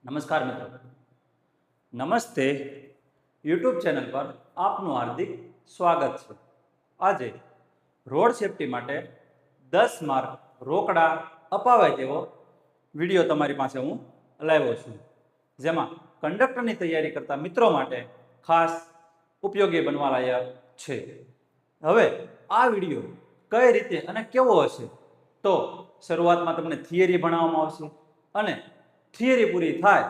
નમસ્કાર મિત્રો, નમસ્તે. યુટ્યુબ ચેનલ પર આપનું હાર્દિક સ્વાગત છે. આજે રોડ સેફટી માટે 10 માર્ક રોકડા અપાવાય તેવો વિડીયો તમારી પાસે હું લાવ્યો છું, જેમાં કંડક્ટરની તૈયારી કરતા મિત્રો માટે ખાસ ઉપયોગી બનવા લાયક છે. હવે આ વિડીયો કઈ રીતે અને કેવો હશે, તો શરૂઆતમાં તમને થિયરી ભણાવવામાં આવશે અને થિયરી પૂરી થાય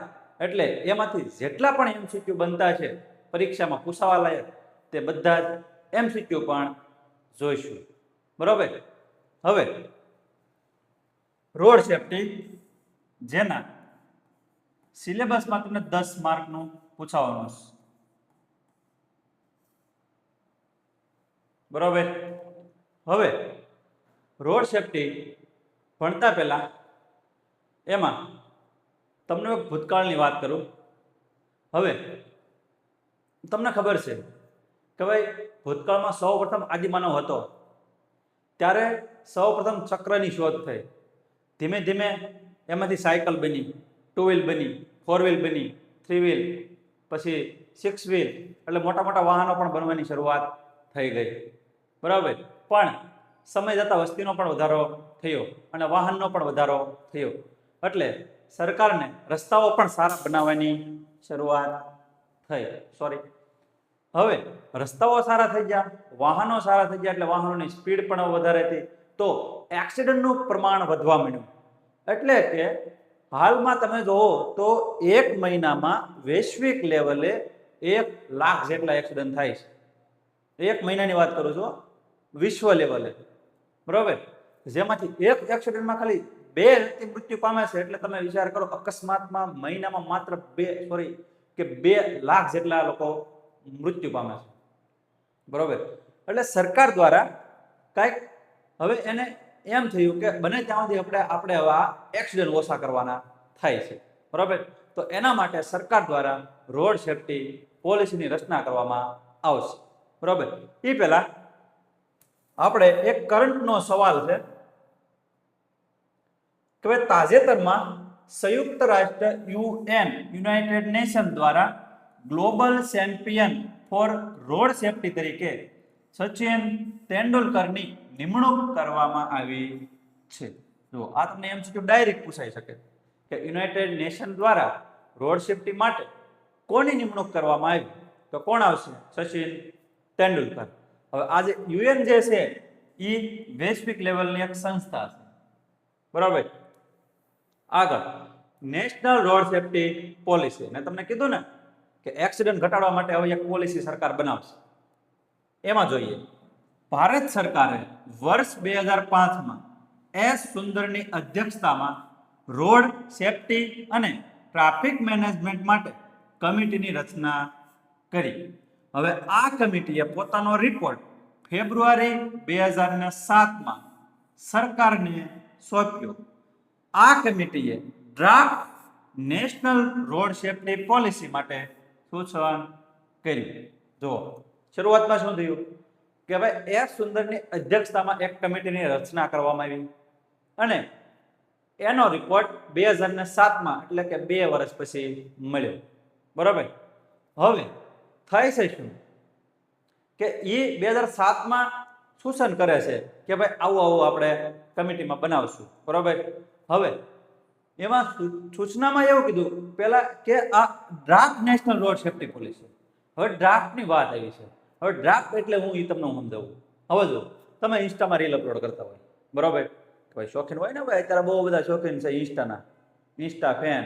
એટલે એમાંથી જેટલા પણ એમસીક્યુ બનતા છે પરીક્ષામાં પૂછાવા લાયક તે બધા જ એમસીક્યુ પણ જોઈશું. બરોબર. હવે રોડ સેફટી, જેના સિલેબસમાં તમને 10 માર્કનું પૂછાવાનું છે. બરોબર. હવે રોડ સેફટી ભણતા પહેલા એમાં તમને એક ભૂતકાળની વાત કરું. હવે તમને ખબર છે કે ભાઈ ભૂતકાળમાં સૌપ્રથમ આદિમાનવ હતો ત્યારે સૌપ્રથમ ચક્રની શોધ થઈ. ધીમે ધીમે એમાંથી સાયકલ બની, 2 વ્હીલ બની, 4 વ્હીલ બની, 3 વ્હીલ, પછી 6 વ્હીલ, એટલે મોટા મોટા વાહનો પણ બનવાની શરૂઆત થઈ ગઈ. બરાબર. પણ સમય જતાં વસ્તીનો પણ વધારો થયો અને વાહનનો પણ વધારો થયો, એટલે સરકારને રસ્તાઓ પણ સારા બનાવવાની શરૂઆત થઈ. હવે રસ્તાઓ સારા થઈ ગયા, વાહનો સારા થઈ ગયા, એટલે વાહનોની સ્પીડ પણ વધારે થઈ, તો એક્સિડન્ટનું પ્રમાણ વધવા માંડ્યું. એટલે કે હાલમાં તમે જોવો તો 1 મહિનામાં વૈશ્વિક લેવલે 1 લાખ જેટલા એક્સિડન્ટ થાય છે. 1 મહિનાની વાત કરું છું, વિશ્વ લેવલે. બરાબર. જેમાંથી એક એક્સિડન્ટમાં ખાલી 2 વ્યક્તિ મૃત્યુ પામે છે. એટલે તમે વિચાર કરો, અકસ્માતમાં મહિનામાં માત્ર 2 લાખ જેટલા લોકો મૃત્યુ પામે છે. બરોબર. એટલે સરકાર દ્વારા કાંઈક હવે એને એમ થયું કે બને ત્યાં સુધી આપણે હવે આ એક્સિડન્ટ ઓછા કરવાના થાય છે. બરાબર. તો એના માટે સરકાર દ્વારા રોડ સેફટી પોલિસીની રચના કરવામાં આવશે. બરાબર. એ પહેલા આપણે એક કરંટનો સવાલ છે કે ભાઈ તાજેતરમાં સંયુક્ત રાષ્ટ્ર યુનાઇટેડ નેશન દ્વારા global champion for road safety તરીકે સચિન તેંડુલકરની નિમણૂક કરવામાં આવી છે. જો આ તમને એમસીક્યુ ડાયરેક્ટ પૂછાઈ શકે કે યુનાઇટેડ નેશન દ્વારા રોડ સેફટી માટે કોની નિમણૂક કરવામાં આવી, તો કોણ આવશે? સચિન તેંડુલકર. હવે આજે યુએન જે છે એ વૈશ્વિક લેવલની એક સંસ્થા છે. બરાબર. આગળ નેશનલ રોડ સેફટી પોલિસી, મેં તમને કીધું ને કે એક્સિડન્ટ ઘટાડવા માટે હવે એક પોલિસી સરકાર બનાવશે. એમાં જોઈએ, ભારત સરકારે વર્ષ 2005માં એસ સુંદરની અધ્યક્ષતામાં રોડ સેફટી અને ટ્રાફિક મેનેજમેન્ટ માટે કમિટીની રચના કરી. હવે આ કમિટીએ પોતાનો રિપોર્ટ ફેબ્રુઆરી 2007માં સરકારને સોંપ્યો. આ કમિટીએ draft national road safety policy માટે સૂચન કર્યું. જો શરૂઆતમાં શું થયું કે ભાઈ એસ સુંદરની અધ્યક્ષતામાં એક કમિટીની રચના કરવામાં આવી અને એનો રિપોર્ટ 2007માં, એટલે કે 2 વર્ષ પછી મળ્યો. બરાબર. હવે થાય છે શું કે એ 2007માં સૂચન કરે છે કે ભાઈ આવું આપણે કમિટીમાં બનાવશું. બરાબર. હવે એમાં સૂચનામાં એવું કીધું પેલા કે આ draft national road safety policy. હવે ડ્રાફ્ટની વાત આવી છે. હવે ડ્રાફ્ટ એટલે હું એ તમને સમજાવું. હવે જો તમે ઇન્સ્ટામાં રીલ અપલોડ કરતા હોય, બરાબર, ભાઈ શોખીન હોય ને, ભાઈ અત્યારે બહુ બધા શોખીન છે ઇન્સ્ટાના, ઇન્સ્ટા ફેન.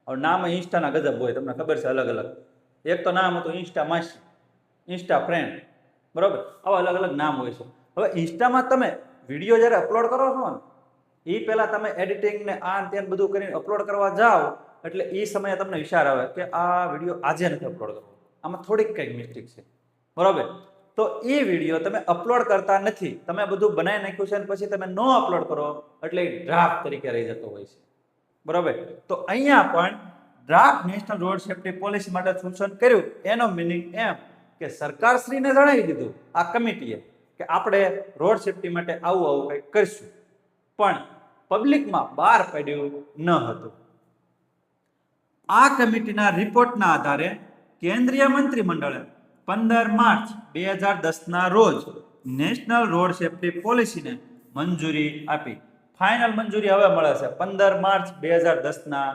હવે નામ ઇન્સ્ટાના ગજબ હોય, તમને ખબર છે, અલગ અલગ. એક તો નામ હતું ઇન્સ્ટા માસી, ઇન્સ્ટા ફ્રેન્ડ. બરાબર. આવા અલગ અલગ નામ હોય છે. હવે ઇન્સ્ટામાં તમે વિડીયો જ્યારે અપલોડ કરો છો ને, એ પહેલા તમે એડિટિંગ ને આ ત્યાં બધું કરીને અપલોડ કરવા જાઓ, એટલે એ સમયે તમને વિચાર આવે કે આ વિડીયો આજે નથી અપલોડ કરવો, આમાં થોડીક કંઈક મિસ્ટેક છે. બરાબર. તો એ વિડીયો તમે અપલોડ કરતા નથી, તમે બધું બનાવી નાખ્યું છે અને પછી તમે ન અપલોડ કરો એટલે ડ્રાફ્ટ તરીકે રહી જતો હોય છે. બરાબર. તો અહીંયા પણ draft national road safety policy માટે સૂચન કર્યું. એનો મિનિંગ એમ કે સરકારશ્રીને જણાવી દીધું આ કમિટીએ કે આપણે રોડ સેફટી માટે આવું કંઈક કરીશું, પણ પબ્લિકમાં બહાર પાડ્યું ન હતું. આ કમિટીના રિપોર્ટના આધારે કેન્દ્રીય મંત્રીમંડળે 15 માર્ચ 2010ના રોજ નેશનલ રોડ સેફ્ટી પોલિસીને મંજૂરી આપી. ફાઇનલ મંજૂરી હવે મળે છે 15 માર્ચ 2010ના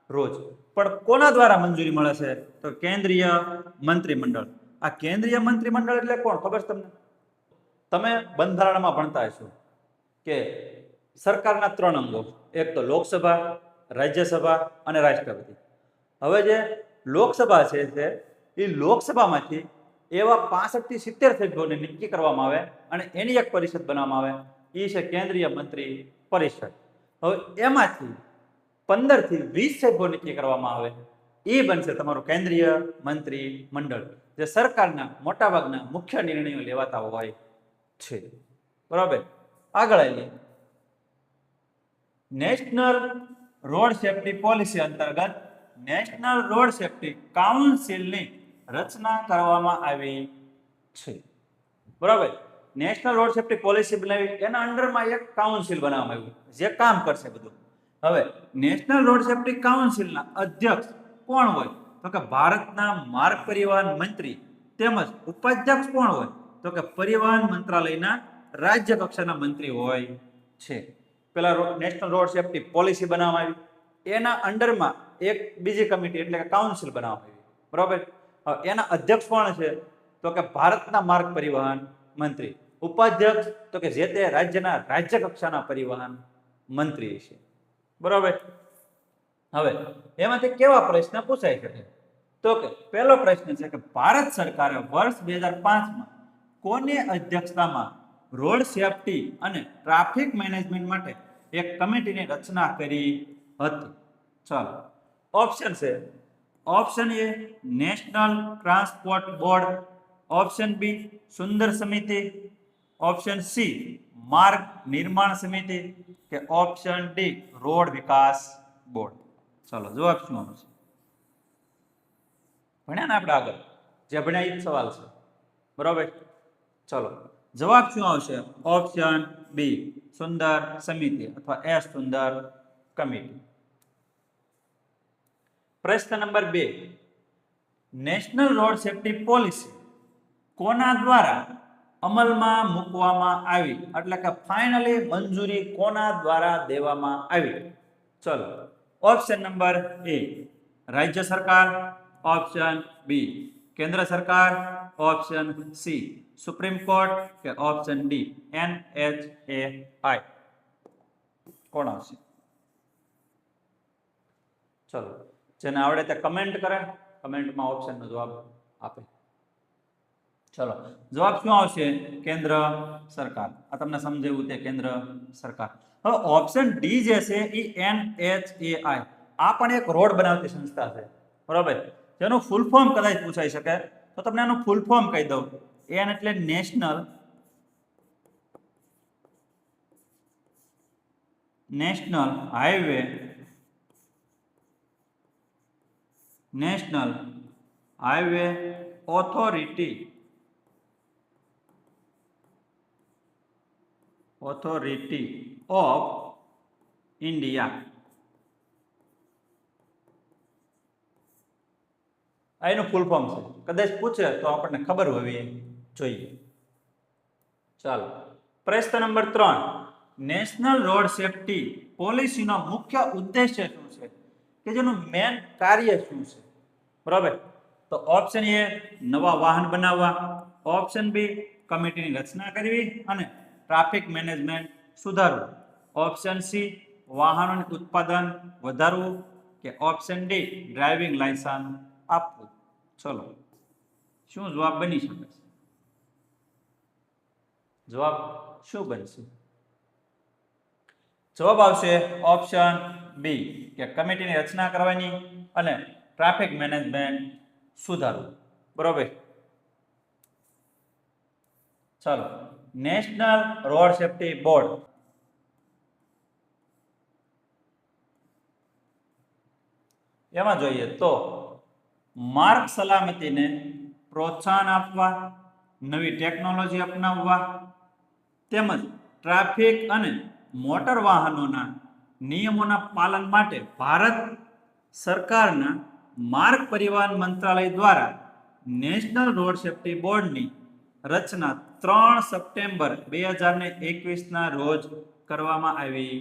રોજ. પણ કોના દ્વારા મંજૂરી મળે છે? તો કેન્દ્રીય મંત્રીમંડળ. આ કેન્દ્રીય મંત્રીમંડળ એટલે કોણ ખબર છે તમને? તમે બંધારણમાં ભણતા હશો કે સરકારના 3 અંગો, એક તો લોકસભા, રાજ્યસભા અને રાષ્ટ્રપતિ. હવે જે લોકસભા છે એ લોકસભામાંથી એવા 65 થી 70 સભ્યોને નક્કી કરવામાં આવે અને એની એક પરિષદ બનાવવામાં આવે, એ છે કેન્દ્રીય મંત્રી પરિષદ. હવે એમાંથી 15 થી 20 સભ્યો નક્કી કરવામાં આવે, એ બનશે તમારું કેન્દ્રીય મંત્રી મંડળ, જે સરકારના મોટાભાગના મુખ્ય નિર્ણયો લેવાતા હોય છે. બરાબર. આગળ આવીએ. નેશનલ રોડ સેફ્ટી પોલિસી અંતર્ગત નેશનલ રોડ સેફ્ટી કાઉન્સિલની રચના કરવામાં આવી છે. બરાબર. નેશનલ રોડ સેફ્ટી પોલિસી બનાવી, એના અંડરમાં એક કાઉન્સિલ બનાવવામાં આવ્યું જે કામ કરશે બધું. હવે નેશનલ રોડ સેફ્ટી કાઉન્સિલના અધ્યક્ષ કોણ હોય? તો કે ભારતના માર્ગ પરિવહન મંત્રી. તેમજ ઉપાધ્યક્ષ કોણ હોય? તો કે પરિવહન મંત્રાલયના રાજ્ય કક્ષાના મંત્રી હોય છે. પેલા નેશનલ રોડ સેફ્ટી પોલિસી બનાવવામાં આવી, એના અંડરમાં એક બીજી કમિટી એટલે કે કાઉન્સિલ બનાવવામાં આવી. બરાબર. એના અધ્યક્ષ કોણ છે? તો કે ભારતના માર્ગ પરિવહન મંત્રી. ઉપાધ્યક્ષ તો કે જે તે રાજ્યના રાજ્ય કક્ષાના પરિવહન મંત્રી છે. બરાબર. હવે એમાંથી કેવા પ્રશ્ન પૂછાઈ શકે? તો કે પહેલો પ્રશ્ન છે કે ભારત સરકારે વર્ષ 2005માં કોની અધ્યક્ષતામાં રોડ સેફ્ટી અને ટ્રાફિક મેનેજમેન્ટ માટે એક કમિટીની રચના કરી હતી? ચાલો ઓપ્શન છે. Option A national transport board, option B Sundar સમિતિ, ઓપ્શન સી માર્ગ નિર્માણ સમિતિ કે ઓપ્શન ડી રોડ વિકાસ બોર્ડ. ચાલો જવાબ શું આવશે? ભણ્યા ને આપણે આગળ જે ભણ્યા એ જ સવાલ છે. બરાબર. ચલો જવાબ શું આવશે? ઓપ્શન બી સુંદર સમિતિ અથવા એસ સુંદર કમિટી. પ્રશ્ન number 2. National road safety policy કોના દ્વારા અમલમાં મૂકવામાં આવી? એટલે કે ફાઇનલી મંજૂરી કોના દ્વારા દેવામાં આવી? ચલો ઓપ્શન નંબર એ રાજ્ય સરકાર, ઓપ્શન બી કેન્દ્ર સરકાર, ઓપ્શન સી સુપ્રીમ કોર્ટ કે ઓપ્શન ડી NHAI. કોણ આવશે? ચલો જેને આવડે તે કમેન્ટ કરે, કમેન્ટમાં ઓપ્શનનો જવાબ આપે. ચલો જવાબ શું આવશે? કેન્દ્ર સરકાર. આ તમને સમજાવ્યું તે કેન્દ્ર સરકાર. હવે ઓપ્શન ડી જે છે એ NHAI, આ પણ એક રોડ બનાવતી સંસ્થા છે. બરાબર. જેનું ફૂલ ફોર્મ કદાચ પૂછાઈ શકે તો તમને એનું ફૂલ ફોર્મ કહી દઉં. એન એટલે national highway authority of India. આ એનું ફૂલ ફોર્મ છે. કદાચ પૂછે તો આપણને ખબર હોવી જોઈએ. ચાલો પ્રશ્ન નંબર 3. નેશનલ રોડ સેફ્ટી પોલિસીનો મુખ્ય ઉદ્દેશ્ય શું છે? કે જેનું મેન કાર્ય શું છે? બરાબર. તો ઓપ્શન એ નવા વાહન બનાવવા, ઓપ્શન બી કમિટીની રચના કરવી અને ટ્રાફિક મેનેજમેન્ટ સુધારવું, ઓપ્શન સી વાહનોનું ઉત્પાદન વધારવું કે ઓપ્શન ડી ડ્રાઇવિંગ લાયસન્સ આપવું. ચલો શું જવાબ બની શકે? જવાબ શું બનશે? જવાબ આવશે ઓપ્શન બી કે કમિટીની રચના કરવાની અને ટ્રાફિક મેનેજમેન્ટ સુધારવું. બરોબર. ચાલો નેશનલ રોડ સેફ્ટી બોર્ડ એમાં જોઈએ તો માર્ગ સલામતીને પ્રોત્સાહન આપવા, નવી ટેકનોલોજી અપનાવવા તેમજ ટ્રાફિક અને મોટર વાહનોના નિયમોના પાલન માટે ભારત સરકારના માર્ગ પરિવહન મંત્રાલય દ્વારા નેશનલ રોડ સેફ્ટી બોર્ડની રચના 3 સપ્ટેમ્બર 2021ના રોજ કરવામાં આવી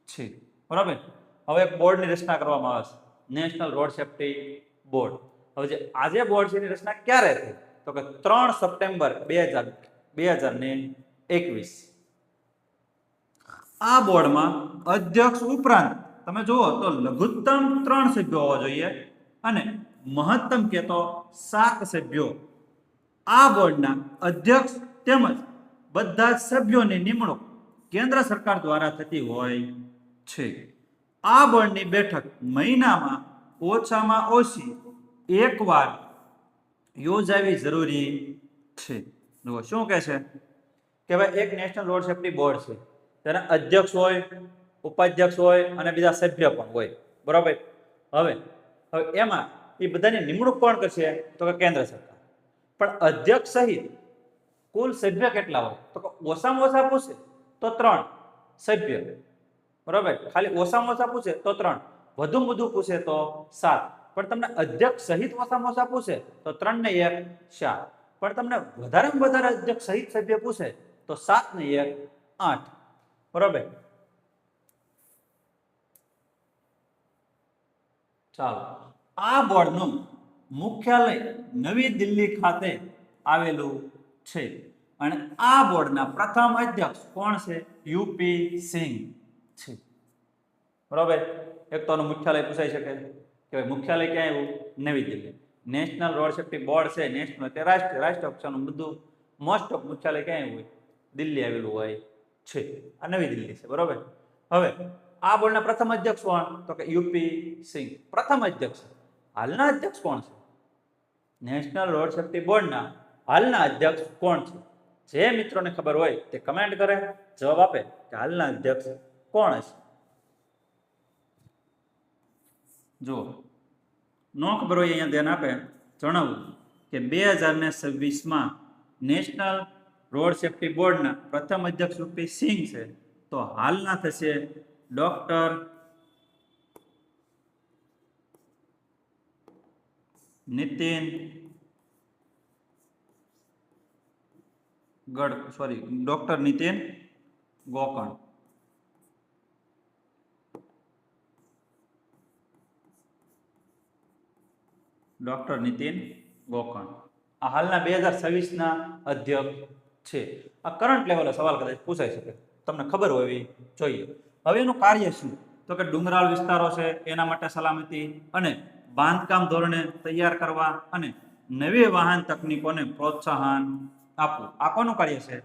છે. બરાબર. હવે એક બોર્ડની રચના કરવામાં આવે છે, નેશનલ રોડ સેફ્ટી બોર્ડ. હવે જે આજે બોર્ડ છે એની રચના ક્યારે થઈ? તો કે 3 સપ્ટેમ્બર 2021. આ બોર્ડમાં અધ્યક્ષ ઉપરાંત તમે જુઓ તો લઘુત્તમ 3 સભ્યો હોવા જોઈએ અને મહત્તમ કે તો 7 સભ્યો. આ બોર્ડના અધ્યક્ષ તેમજ બધા જ સભ્યોની નિમણૂક કેન્દ્ર સરકાર દ્વારા થતી હોય છે. આ બોર્ડની બેઠક મહિનામાં ઓછામાં ઓછી એકવાર યોજાવી જરૂરી છે. જુઓ શું કહે છે કે ભાઈ એક નેશનલ રોડ સેફ્ટી બોર્ડ છે, તેના અધ્યક્ષ હોય, ઉપાધ્યક્ષ હોય અને બીજા સભ્ય પણ હોય. બરાબર. હવે એમાં એ બધાની નિમણૂક કોણ કરશે? તો કે કેન્દ્ર સરકાર. પણ અધ્યક્ષ સહિત કુલ સભ્ય કેટલા હોય? તો કે ઓછામાં ઓછા પૂછે તો 3 સભ્ય. બરાબર. ખાલી ઓછામાં ઓછા પૂછે તો 3, વધુમાં વધુ પૂછે તો 7. પણ તમને અધ્યક્ષ સહિત ઓછામાં ઓછા પૂછે તો 3 ને 1 4. પણ તમને વધારેમાં વધારે અધ્યક્ષ સહિત સભ્ય પૂછે તો 7 ને 1 8. બરાબર. ચાલો, આ બોર્ડનું મુખ્યાલય નવી દિલ્હી ખાતે આવેલું છે અને આ બોર્ડના પ્રથમ અધ્યક્ષ કોણ છે? યુપી સિંહ છે. બરાબર. એક તો મુખ્યાલય પૂછાઈ શકે કે મુખ્યાલય ક્યાં આવ્યું? નવી Delhi. National road safety board છે, નેશનલ એટલે રાષ્ટ્રીય કક્ષાનું બધું મોસ્ટ ઓફ મુખ્યાલય ક્યાં આવ્યું હોય? દિલ્હી આવેલું હોય છે. આ નવી દિલ્હી છે. બરાબર. હવે આ બોર્ડના પ્રથમ અધ્યક્ષ કોણ? તો કે યુપી સિંહ પ્રથમ અધ્યક્ષ. હાલના અધ્યક્ષ કોણ છે? નેશનલ રોડ સેફ્ટી બોર્ડના હાલના અધ્યક્ષ કોણ છે? જે મિત્રોને ખબર હોય તે કમેન્ટ કરે, જવાબ આપે કે હાલના અધ્યક્ષ કોણ છે. જો નો ખબર હોય અહીંયા ધ્યાન આપે, જણાવું કે 2026માં નેશનલ રોડ સેફ્ટી બોર્ડના પ્રથમ અધ્યક્ષ યુપી સિંહ છે, તો હાલના થશે ડોક્ટર નીતિન ગોકર્ણ. ડોક્ટર નીતિન ગોકર્ણ આ હાલના 2026ના અધ્યક્ષ છે. આ કરંટ લેવલે સવાલ કદાચ પૂછાઈ શકે, તમને ખબર હોવી જોઈએ. હવે એનું કાર્ય શું? તો કે ડુંગરાળ વિસ્તારો છે એના માટે સલામતી અને બાંધકામ ધોરણે તૈયાર કરવા અને નવી વાહન તકનીકોને પ્રોત્સાહન આપવું. આ કોનું કાર્ય છે?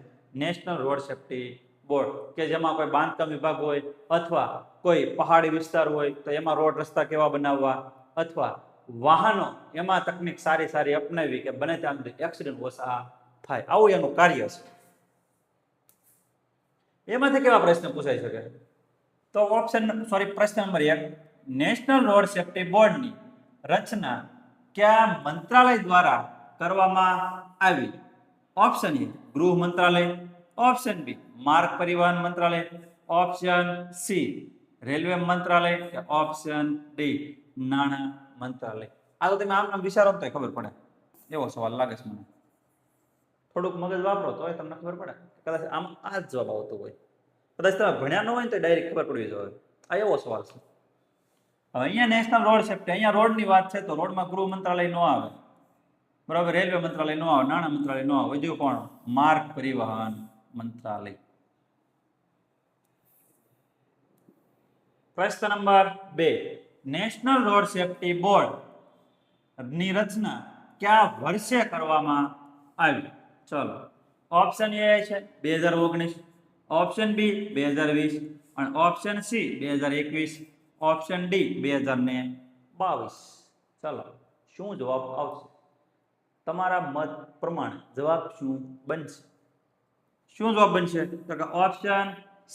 National road safety board. કે જેમાં કોઈ બાંધકામ વિભાગ હોય અથવા કોઈ પહાડી વિસ્તાર હોય તો એમાં રોડ રસ્તા કેવા બનાવવા, અથવા વાહનો એમાં તકનીક સારી અપનાવી કે બને ત્યાં સુધી એક્સિડન્ટ ઓછા થાય, આવું એનું કાર્ય છે. એમાંથી કેવા પ્રશ્ન પૂછાઈ શકે? તો પ્રશ્ન નંબર 1, નેશનલ રોડ સેફ્ટી બોર્ડની રચના કયા મંત્રાલય દ્વારા કરવામાં આવી? ઓપ્શન એ ગૃહ મંત્રાલય, ઓપ્શન બી માર્ગ પરિવહન મંત્રાલય, ઓપ્શન સી રેલવે મંત્રાલય કે ઓપ્શન ડી નાણાં મંત્રાલય. આ તો તમે આમ વિચારો તો ખબર પડે એવો સવાલ લાગે છે મને. થોડુંક મગજ વાપરો તો તમને ખબર પડે. કદાચ આમ આ જ જવાબ આવતો હોય, કદાચ તમે ભણ્યા ન હોય તો ડાયરેક્ટ ખબર પડવી જોઈએ. આ એવો સવાલ છે. હવે અહીંયા નેશનલ રોડ સેફ્ટી, અહીંયા રોડની વાત છે તો રોડમાં ગૃહ મંત્રાલય નો આવે. બરાબર. રેલવે મંત્રાલય નો આવે, નાણાં મંત્રાલય નો આવે. વધુ કોણ? માર્ગ પરિવહન મંત્રાલય. પ્રશ્ન number 2, national road safety board ની રચના કયા વર્ષે કરવામાં આવી? ચલો, ઓપ્શન એ છે 2019, ઓપ્શન બી 2020 અને ઓપ્શન સી 2021, ઓપ્શન ડી 2022. ચાલો, શું જવાબ આવશે? તમારા મત પ્રમાણે જવાબ શું બનશે? શું જવાબ બનશે? તો કે ઓપ્શન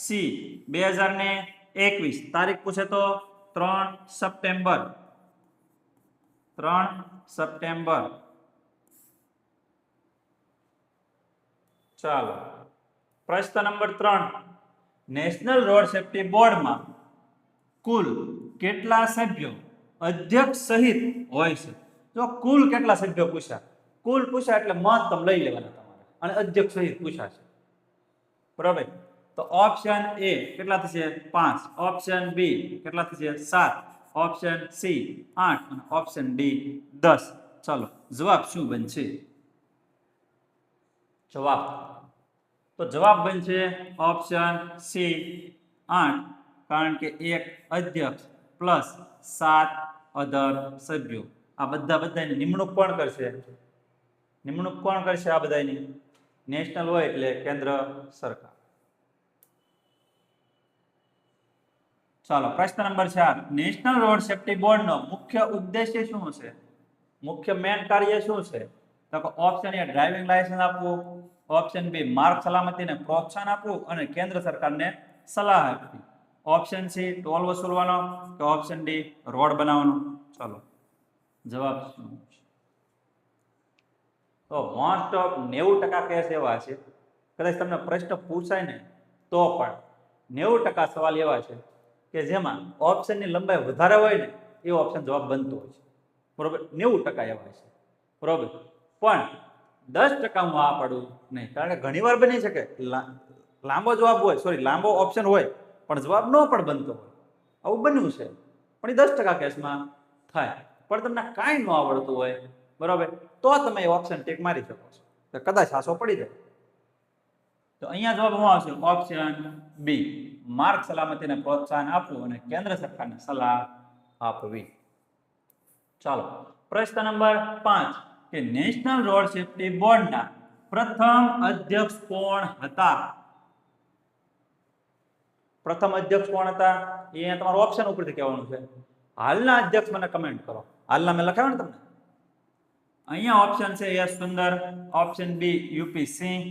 સી 2021. તારીખ પૂછે તો 3 સપ્ટેમ્બર. ચાલો, પ્રશ્ન નંબર 3, નેશનલ રોડ સેફ્ટી બોર્ડમાં કુલ કેટલા સભ્યો અધ્યક્ષ સહિત હોય છે. જો કુલ કેટલા સભ્યો પૂછ્યા, કુલ પૂછ્યા એટલે મહત્તમ લઈ લેવાના તમારે, અને અધ્યક્ષ સહિત પૂછ્યા છે. બરાબર. તો ઓપ્શન એ કેટલા થશે 5, ઓપ્શન બી કેટલા થશે 7, ઓપ્શન સી 8 અને ઓપ્શન ડી 10. ચાલો જવાબ શું બનશે? જવાબ તો જવાબ બનશે ઓપ્શન સી 8, કારણ કે એક અધ્યક્ષ પ્લસ 7 અધર સભ્યો. આ બધાની નિમણૂક કોણ કરશે? નિમણૂક કોણ કરશે આ બધાની? નેશનલ હોય એટલે કેન્દ્ર સરકાર. ચાલો પ્રશ્ન નંબર 4, નેશનલ રોડ સેફ્ટી બોર્ડનો મુખ્ય ઉદ્દેશ્ય શું છે? મુખ્ય મેન કાર્ય શું છે? તો ઓપ્શન એ ડ્રાઇવિંગ લાયસન્સ આપવું, ઓપ્શન બી માર્ગ સલામતીને પ્રોત્સાહન આપવું અને કેન્દ્ર સરકારને સલાહ આપવી, ઓપ્શન સી ટોલ વસૂલવાનો કે ઓપ્શન ડી રોડ બનાવવાનો. ચાલો જવાબ શું છે? તો મોસ્ટ ઓફ 90% કેસ એવા છે, કદાચ તમને પ્રશ્ન પૂછાય ને તો પણ 90% સવાલ એવા છે કે જેમાં ઓપ્શનની લંબાઈ વધારે હોય ને એ ઓપ્શન જવાબ બનતો હોય છે. બરોબર, 90% એવા છે. બરોબર, પણ 10% હું આ પાડું નહીં, કારણ કે ઘણી વાર બની શકે લાંબો જવાબ હોય, લાંબો ઓપ્શન હોય પણ જવાબ ન પણ બનતો હોય. આવું બન્યું છે, પણ એ 10% કેસમાં થાય. પણ તમને કાંઈ ન આવડતું હોય, બરાબર, તો તમે એ ઓપ્શન ટીક મારી શકો છો, તો કદાચ આસો પડી જાય. તો અહીંયા જવાબ શું આવશે? ઓપ્શન બી માર્ગ સલામતીને પ્રોત્સાહન આપવું અને કેન્દ્ર સરકારને સલાહ આપવી. ચાલો પ્રશ્ન નંબર 5, કે નેશનલ રોડ સેફ્ટી બોર્ડના પ્રથમ અધ્યક્ષ કોણ હતા? પ્રથમ અધ્યક્ષ કોણ હતા એ તમારું ઓપ્શન ઉપરથી કહેવાનું છે. હાલના અધ્યક્ષ મને કમેન્ટ કરો. હાલના મેં લખાવ્યું ને તમને. અહીંયા ઓપ્શન છે S Sundar, option B U P Singh,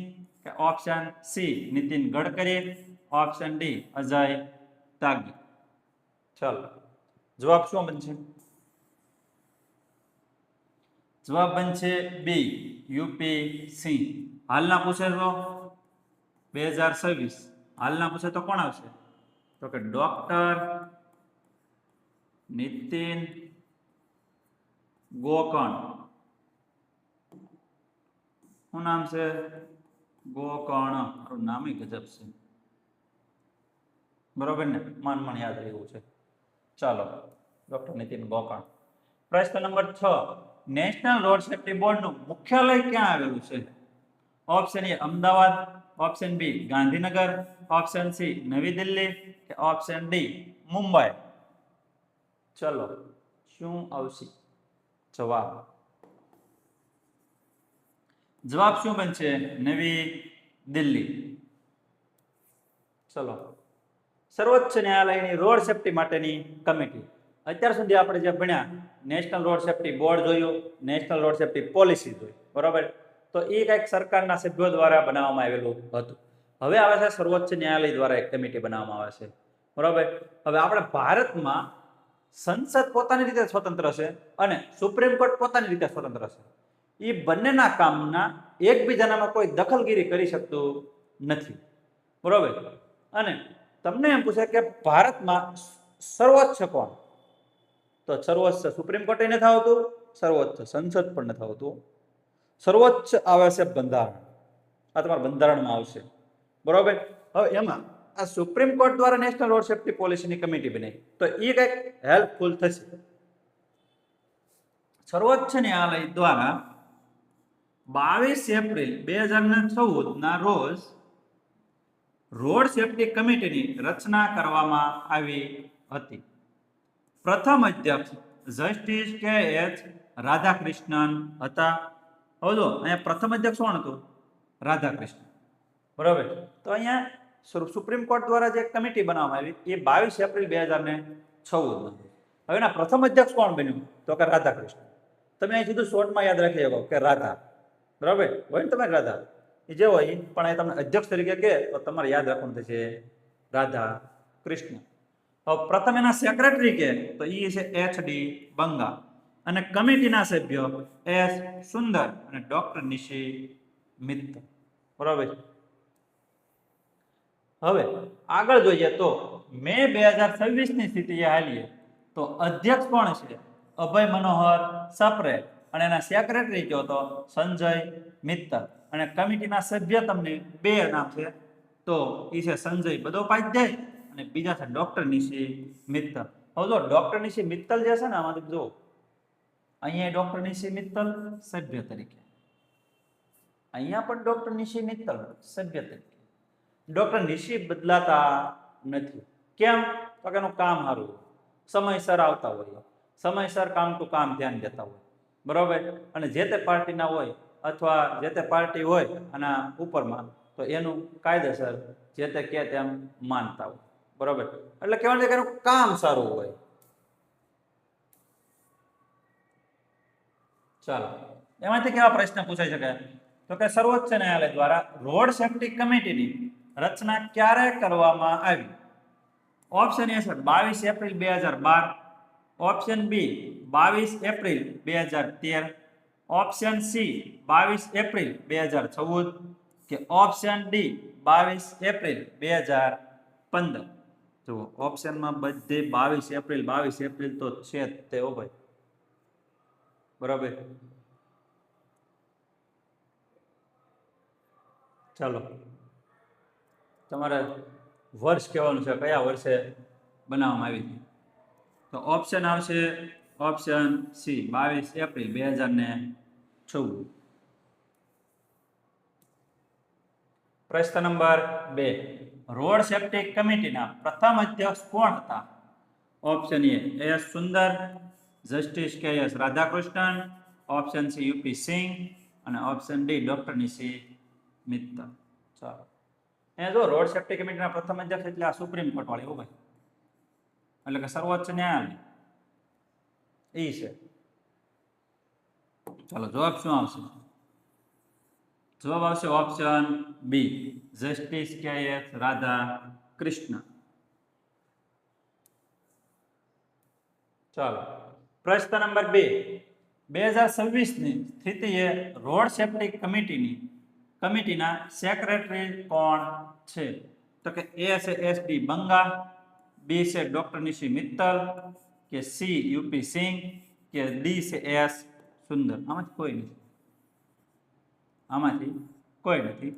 કે option C Nitin Gadkari, option D Ajay Tyagi. ચાલો જવાબ શું બનશે? જવાબ બનશે બી યુપી સિંહ. હાલના પૂછે તો 2026, હાલના પૂછે તો કોણ આવશે? તો કે ડોક્ટર નીતિન ગોકર્ણ. શું નામ છે? ગોકર્ણ. મારું નામ ગજબ છે. બરોબર ને? મન યાદ રહેવું છે. ચાલો ડોક્ટર નીતિન ગોકર્ણ. પ્રશ્ન નંબર 6, નેશનલ રોડ સેફ્ટી બોર્ડનું મુખ્યાલય ક્યાં આવેલું છે? Option A Ahmedabad, option B Gandhinagar, option C Navi Delhi, કે ઓપ્શન ડી મુંબઈ. ચલો શું આવશે જવાબ? જવાબ શું બનશે? નવી દિલ્હી. ચલો સર્વોચ્ચ ન્યાયાલયની રોડ સેફ્ટી માટેની કમિટી. અત્યાર સુધી આપણે જે ભણ્યા, નેશનલ રોડ સેફ્ટી બોર્ડ જોયું, નેશનલ રોડ સેફ્ટી પોલિસી જોઈ, બરોબર. તો એ કંઈક સરકારના સભ્યો દ્વારા બનાવવામાં આવેલું હતું. હવે આવે છે સર્વોચ્ચ ન્યાયાલય દ્વારા એક કમિટી બનાવવામાં આવે છે, બરોબર. હવે આપણે ભારતમાં સંસદ પોતાની રીતે સ્વતંત્ર છે અને સુપ્રીમ કોર્ટ પોતાની રીતે સ્વતંત્ર છે. એ બંનેના કામના એકબીજાનામાં કોઈ દખલગીરી કરી શકતું નથી, બરોબર. અને તમને એમ પૂછે કે ભારતમાં સર્વોચ્ચ કોણ? તો સર્વોચ્ચ સુપ્રીમ કોર્ટ નથી આવતું, સર્વોચ્ચ સંસદ પણ નથી આવતું. સર્વોચ્ચ આવે છે બંધારણ. આ તમારા બંધારણમાં આવશે, બરોબર. હવે એમાં આ સુપ્રીમ કોર્ટ દ્વારા નેશનલ રોડ સેફ્ટી પોલિસીની કમિટી બની, તો એ કંઈક હેલ્પફુલ થશે. સર્વોચ્ચ ન્યાયાલય દ્વારા 22 એપ્રિલ 2014 ના રોજ રોડ સેફ્ટી કમિટીની રચના કરવામાં આવી હતી. પ્રથમ અધ્યક્ષ જસ્ટિસ કે એચ રાધાકૃષ્ણન હતા. હવે જો અહીંયા પ્રથમ અધ્યક્ષ કોણ હતું? રાધાકૃષ્ણન, બરાબર. તો અહીંયા સુપ્રીમ કોર્ટ દ્વારા જે કમિટી બનાવવામાં આવી એ 22 એપ્રિલ 2014. હવે એના પ્રથમ અધ્યક્ષ કોણ બન્યું? તો કે રાધાકૃષ્ણન. તમે અહીં સીધું શોર્ટમાં યાદ રાખી શકો કે રાધા, બરાબર હોય ને તમારે રાધા. એ જે હોય પણ એ તમને અધ્યક્ષ તરીકે કહે તો તમારે યાદ રાખવાનું થશે રાધા કૃષ્ણ. હવે પ્રથમ એના સેક્રેટરી કે તો એ છે એચ.ડી. બંગા અને કમિટીના સભ્યો એસ સુંદર અને ડોક્ટર નિશી મિત્તલ, બરાબર. હવે આગળ જોઈએ તો મે 2026 ની સ્થિતિએ હાલીએ તો અધ્યક્ષ કોણ છે? અભય મનોહર સપ્રે. અને એના સેક્રેટરી કયો તો સંજય મિત્તલ. અને કમિટીના સભ્ય તમને બે નામ છે, તો એ છે સંજય બધોપાધ્યાય અને બીજા છે ડોક્ટર નિશી મિત્તલ. હવે જો ડોક્ટર નિશી મિત્તલ જે છે ને, આમાંથી જો અહીંયા ડોક્ટર નિશી મિત્તલ સભ્ય તરીકે, અહીંયા પણ ડોક્ટર નિશી મિત્તલ સભ્ય તરીકે. ડોક્ટર નિશી બદલાતા નથી. કેમ? તો કે એનું કામ સારું, સમયસર આવતા હોય, સમયસર કામ ટુ કામ ધ્યાન દેતા હોય, બરોબર. અને જે તે પાર્ટીના હોય અથવા જે તે પાર્ટી હોય આના ઉપરમાં, તો એનું કાયદેસર જે તે કે તેમ માનતા હોય, બરોબર. એટલે કહેવાનું છે કે એનું કામ સારું હોય. ચાલો, એમાંથી કેવા પ્રશ્ન પૂછાઈ શકે? તો કે સર્વોચ્ચ ન્યાયાલય દ્વારા રોડ સેફ્ટી કમિટીની રચના ક્યારે કરવામાં આવી? ઓપ્શન એ છે 22 April 2012, option B 22 April 2013, option C 22 April 2014 કે ઓપ્શન ડી 22 એપ્રિલ 2015. જુઓ, ઓપ્શનમાં બધે 22 એપ્રિલ તો છે જ તે, ઓ ભાઈ, બરાબર. ચાલો, તમારે વર્ષ કહેવાનું છે, કયા વર્ષે બનાવવામાં આવી હતી. તો ઓપ્શન આવશે ઓપ્શન સી 22 એપ્રિલ 2014. પ્રશ્ન નંબર 2, રોડ સેફ્ટી કમિટીના પ્રથમ અધ્યક્ષ કોણ હતા? Option A S Sundar, justice K S Radhakrishnan, option C U P Singh અને option D doctor Nishi Mittal. ચાલો, એ જો રોડ સેફ્ટી કમિટીના પ્રથમ અધ્યક્ષ એટલે આ સુપ્રીમ કોર્ટ વાળી, હો ભાઈ, એટલે કે સર્વોચ્ચ ન્યાયાલય એ છે. ચાલો, જવાબ શું આવશે? જવાબ આવશે ઓપ્શન બી, જસ્ટિસ કે એસ રાધાકૃષ્ણ. ચાલો, પ્રશ્ન નંબર 2, 2026ની સ્થિતિએ રોડ સેફ્ટી કમિટીના સેક્રેટરી કોણ છે? તો કે એ છે એસ ડી બંગા, બી છે ડોક્ટર નિશી મિત્તલ કે સી યુપી સિંહ કે ડી છે એસ સુંદર. આમાંથી કોઈ નથી.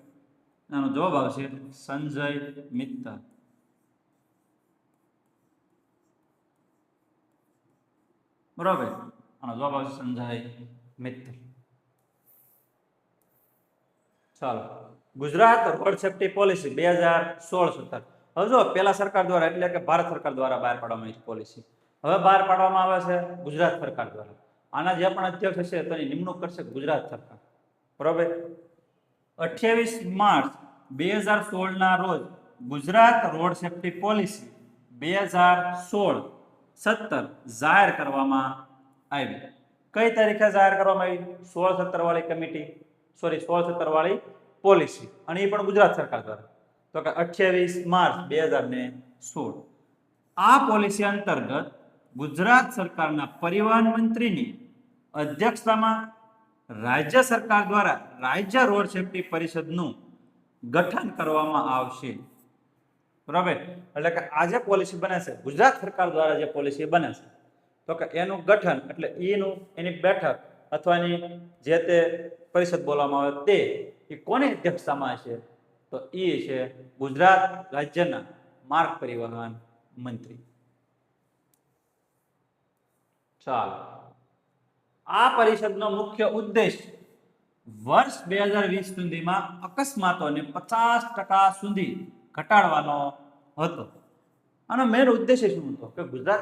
આનો જવાબ આવશે સંજય મિત્તલ. બરાબર, આનો જવાબ આવશે સંજય મિત્તલ. ચાલો, ગુજરાત રોડ સેફ્ટી પોલિસી 2016-17. હવે જો પેલા સરકાર દ્વારા એટલે કે ભારત સરકાર દ્વારા બહાર પાડવામાં આવી પોલિસી, હવે બહાર પાડવામાં આવે છે ગુજરાત સરકાર દ્વારા. આના જે પણ અધ્યક્ષ હશે તેની નિમણૂક કરશે ગુજરાત સરકાર, બરોબર. 28 માર્ચ 2016 ના રોજ ગુજરાત રોડ સેફ્ટી પોલિસી 2016-17 જાહેર કરવામાં આવી. કઈ તારીખે જાહેર કરવામાં આવી? 16-17 વાળી કમિટી, 16-17 વાળી પોલિસી, અને એ પણ ગુજરાત સરકાર દ્વારા. તો કે 28 માર્ચ 2016. આ પોલિસી અંતર્ગત ગુજરાત સરકારના પરિવહન મંત્રીની અધ્યક્ષતામાં રાજ્ય સરકાર દ્વારા રાજ્ય રોડ સેફ્ટી પરિષદનું ગઠન કરવામાં આવશે, બરાબર. એટલે કે આ જે પોલિસી બને છે ગુજરાત સરકાર દ્વારા, જે પોલિસી બને છે, તો કે એનું ગઠન એટલે એની બેઠક અથવા એની જે તે પરિષદ બોલવામાં આવે તે એ કોની અધ્યક્ષતામાં છે? તો એ છે ગુજરાત રાજ્યના માર્ગ પરિવહન મંત્રી. ચાલો, આ પરિષદનો મુખ્ય ઉદ્દેશ વર્ષ 2020 સુધીમાં અકસ્માતોને 50% સુધી ઘટાડવાનો હતો. આનો મેન ઉદ્દેશ્ય શું હતો? કે ગુજરાત